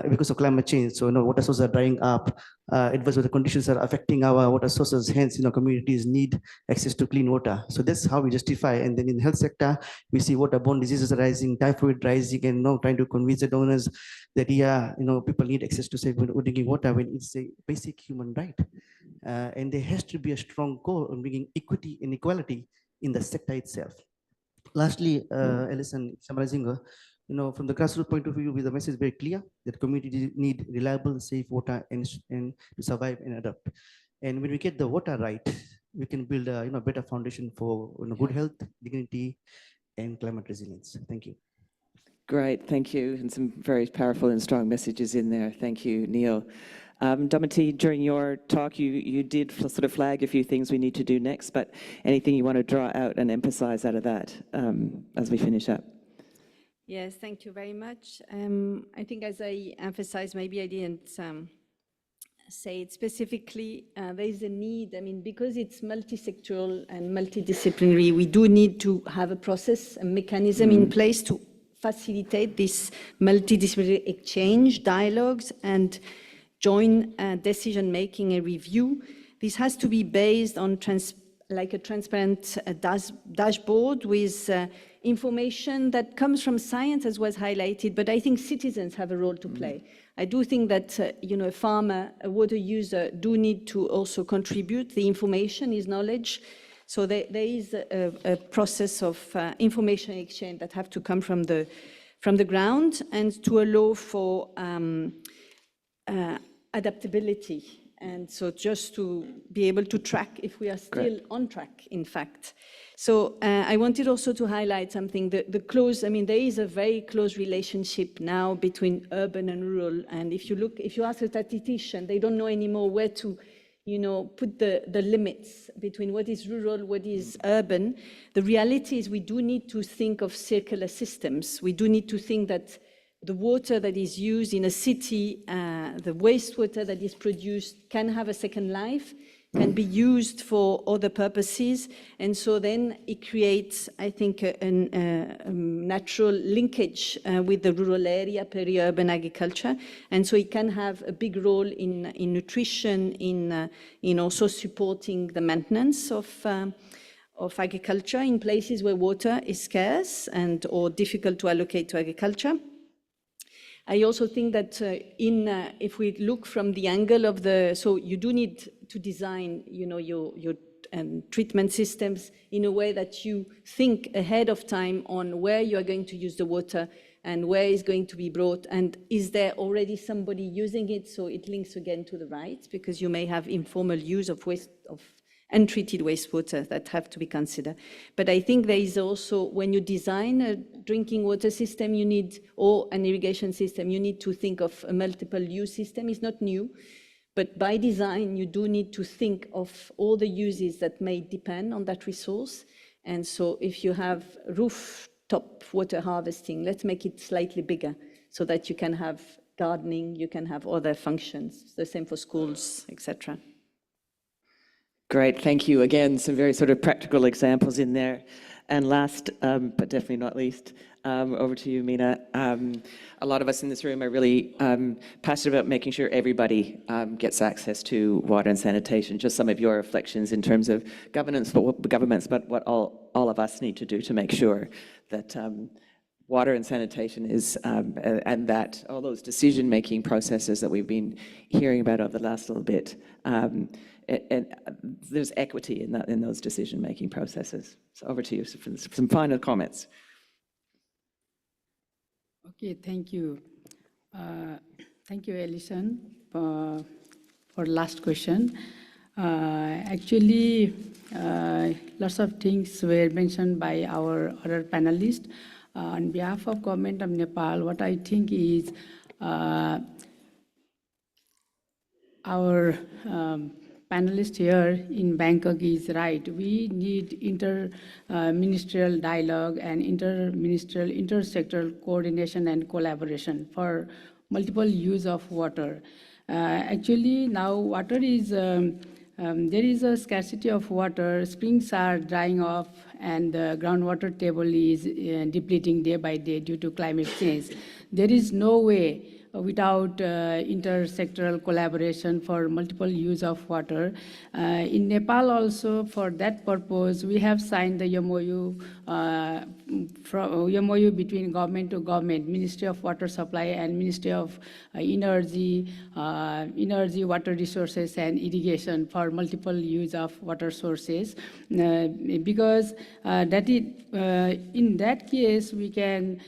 because of climate change. So, water sources are drying up, adverse weather conditions are affecting our water sources. Hence, communities need access to clean water. So that's how we justify. And then in the health sector, we see waterborne diseases rising, typhoid rising, and trying to convince the donors that yeah, people need access to safe drinking water when it's a basic human right. And there has to be a strong goal on bringing equity and equality in the sector itself. Lastly, Alison, summarizing, from the grassroots point of view, the message is very clear that communities need reliable, safe water and to survive and adapt. And when we get the water right, we can build a better foundation for good health, dignity, and climate resilience. Thank you. Great, thank you, and some very powerful and strong messages in there. Thank you, Neil. Domitille, during your talk, you did sort of flag a few things we need to do next, but anything you want to draw out and emphasize out of that as we finish up? Yes, thank you very much. I think as I emphasized, maybe I didn't say it specifically, there is a need, because it's multi-sectoral and multidisciplinary, we do need to have a process, a mechanism in place to facilitate this multidisciplinary exchange, dialogues, and joint decision-making and review. This has to be based on a transparent dashboard with information that comes from science, as was highlighted, but I think citizens have a role to play. I do think that a farmer, a water user do need to also contribute. The information is knowledge. So there is a process of information exchange that have to come from the ground, and to allow for adaptability. And so just to be able to track if we are still on track, in fact. So I wanted also to highlight something, the close, there is a very close relationship now between urban and rural. And if you ask a statistician, they don't know anymore where to, put the limits between what is rural, what is urban. The reality is we do need to think of circular systems. We do need to think that the water that is used in a city, the wastewater that is produced can have a second life, can be used for other purposes. And so then it creates, I think, a natural linkage with the rural area, peri-urban agriculture. And so it can have a big role in nutrition, in also supporting the maintenance of agriculture in places where water is scarce or difficult to allocate to agriculture. I also think that if we look from the angle of so you do need to design, your treatment systems in a way that you think ahead of time on where you are going to use the water and where it's going to be brought, and is there already somebody using it? So it links again to the rights, because you may have informal use of waste untreated wastewater that have to be considered. But I think there is also, when you design a drinking water system, you need, or an irrigation system, you need to think of a multiple use system. It's not new, but by design, you do need to think of all the uses that may depend on that resource. And so if you have rooftop water harvesting, let's make it slightly bigger so that you can have gardening, you can have other functions, the same for schools, etc. Great, thank you. Again, some very sort of practical examples in there. And last, but definitely not least, over to you, Meena. A lot of us in this room are really passionate about making sure everybody gets access to water and sanitation. Just some of your reflections in terms of governance, but what all of us need to do to make sure that water and sanitation is, and that all those decision-making processes that we've been hearing about over the last little bit, and there's equity in those decision-making processes. So over to you for some final comments. Okay, thank you. Thank you, Alison, for last question. Actually, lots of things were mentioned by our other panelists. On behalf of Government of Nepal, what I think is our panelist here in Bangkok is right. We need inter-ministerial dialogue and inter-ministerial, intersectoral coordination and collaboration for multiple use of water. Actually, now water is, there is a scarcity of water. Springs are drying off and the groundwater table is depleting day by day due to climate change. There is no way without intersectoral collaboration for multiple use of water. In Nepal also, for that purpose, we have signed the MOU, MOU between government to government, Ministry of Water Supply and Ministry of Energy, Water Resources and Irrigation for multiple use of water sources. Because that is, in that case, we can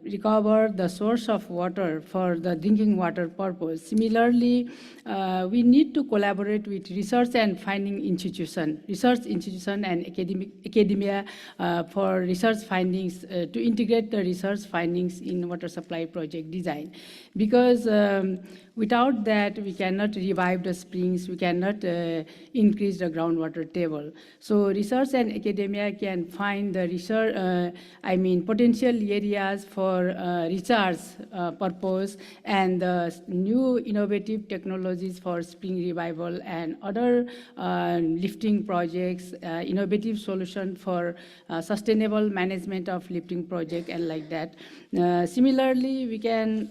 recover the source of water for the drinking water purpose. Similarly, we need to collaborate with research and finding institution and academia for research findings, to integrate the research findings in water supply project design. Because without that, we cannot revive the springs, we cannot increase the groundwater table. So research and academia can find the research, potential areas for research purpose and new innovative technologies for spring revival and other lifting projects, innovative solution for sustainable management of lifting project and like that. Similarly, we can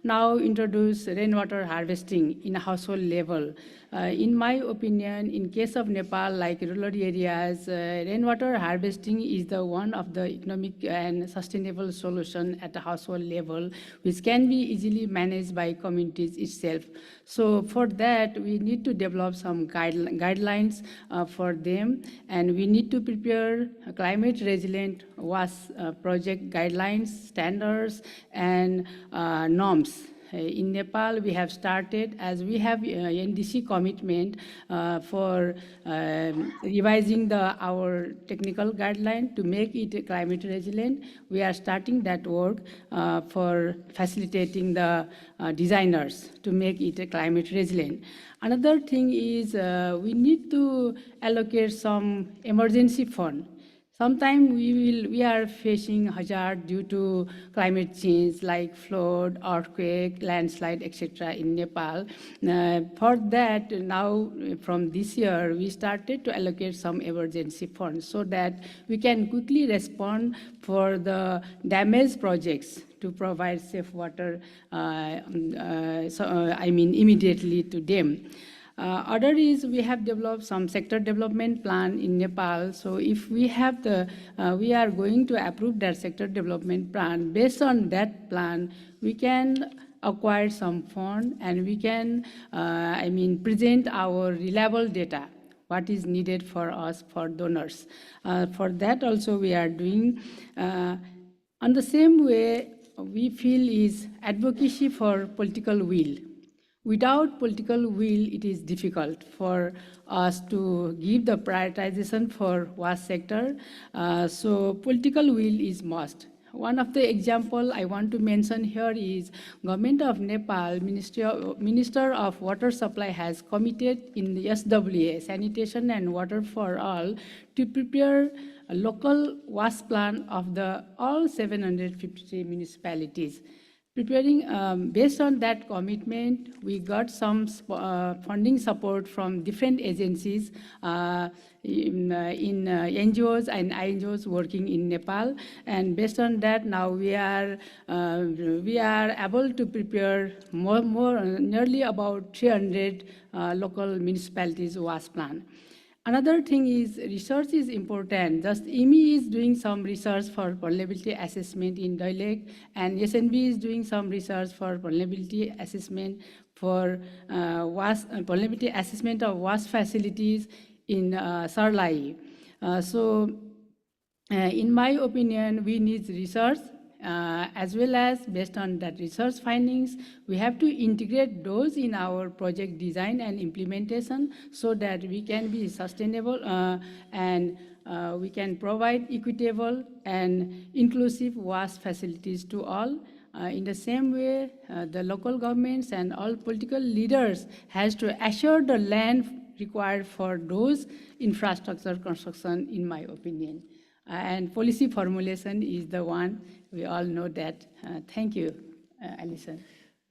now introduce rainwater harvesting in a household level. In my opinion, in case of Nepal, like rural areas, rainwater harvesting is the one of the economic and sustainable solution at the household level, which can be easily managed by communities itself. So for that, we need to develop some guidelines for them, and we need to prepare climate resilient WAS project guidelines, standards, and norms. In Nepal, we have started, as we have NDC commitment for revising our technical guideline to make it climate resilient. We are starting that work for facilitating the designers to make it climate resilient. Another thing is we need to allocate some emergency fund. Sometimes we are facing hazard due to climate change like flood, earthquake, landslide, etc. in Nepal. For that, now from this year, we started to allocate some emergency funds so that we can quickly respond for the damaged projects to provide safe water, immediately to them. Other is we have developed some sector development plan in Nepal. So if we have we are going to approve that sector development plan. Based on that plan, we can acquire some fund and we can, present our reliable data, what is needed for us, for donors. For that also we are doing. On the same way, we feel is advocacy for political will. without political will, it is difficult for us to give the prioritization for waste sector. So political will is must. One of the example I want to mention here is Government of Nepal, Minister of Water Supply has committed in the SWA, Sanitation and Water for All, to prepare a local waste plan of the all 753 municipalities. Preparing, based on that commitment, we got some funding support from different agencies in NGOs and INGOs working in Nepal. And based on that, now we are able to prepare nearly about 300 local municipalities waste plan. Another thing is research is important. Just IMI is doing some research for vulnerability assessment in Dailek, and SNB is doing some research for vulnerability assessment for vulnerability assessment of waste facilities in Sarlai. In my opinion, we need research as well as based on that research findings, we have to integrate those in our project design and implementation so that we can be sustainable and we can provide equitable and inclusive waste facilities to all. In the same way, the local governments and all political leaders has to assure the land required for those infrastructure construction, in my opinion. And policy formulation is the one, we all know that. Thank you, Alison.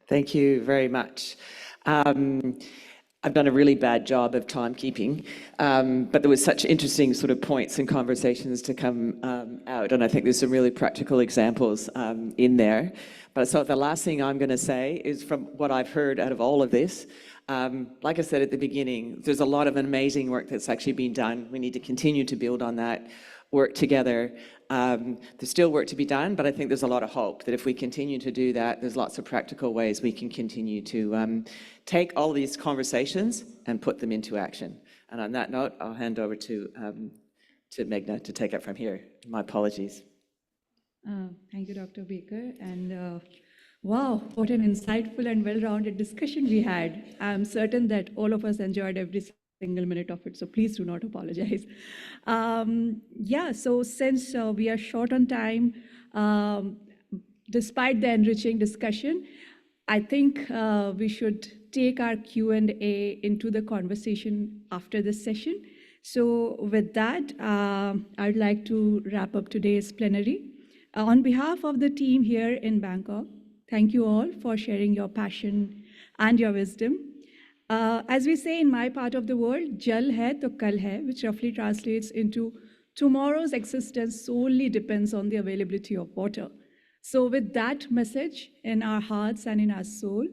Thank you very much. I've done a really bad job of timekeeping, but there was such interesting sort of points and conversations to come out, and I think there's some really practical examples in there. But so the last thing I'm going to say is from what I've heard out of all of this, like I said at the beginning, there's a lot of amazing work that's actually been done. We need to continue to build on that, work together. There's still work to be done, but I think there's a lot of hope that if we continue to do that, there's lots of practical ways we can continue to take all these conversations and put them into action. And on that note, I'll hand over to Meena to take it from here. My apologies. Thank you, Dr. Baker. And wow, what an insightful and well-rounded discussion we had. I'm certain that all of us enjoyed every single minute of it, so please do not apologize. Yeah, so since we are short on time, despite the enriching discussion, I think we should take our Q&A into the conversation after this session. So with that, I'd like to wrap up today's plenary. On behalf of the team here in Bangkok, thank you all for sharing your passion and your wisdom. As we say in my part of the world, Jal hai to kal hai, which roughly translates into tomorrow's existence solely depends on the availability of water. So with that message in our hearts and in our soul,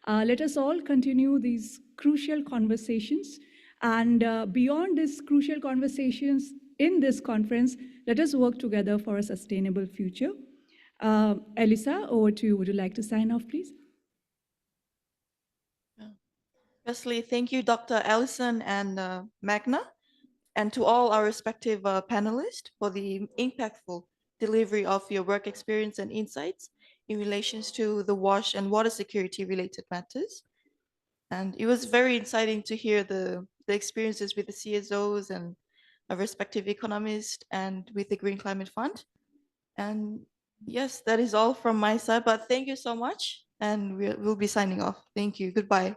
let us all continue these crucial conversations. And beyond these crucial conversations in this conference, let us work together for a sustainable future. Elisa, over to you. Would you like to sign off, please? Firstly, thank you, Dr. Alison and Meena, and to all our respective panelists for the impactful delivery of your work experience and insights in relations to the wash and water security related matters. And it was very exciting to hear the experiences with the CSOs and a respective economist and with the Green Climate Fund. And yes, that is all from my side, but thank you so much. And we'll be signing off. Thank you. Goodbye.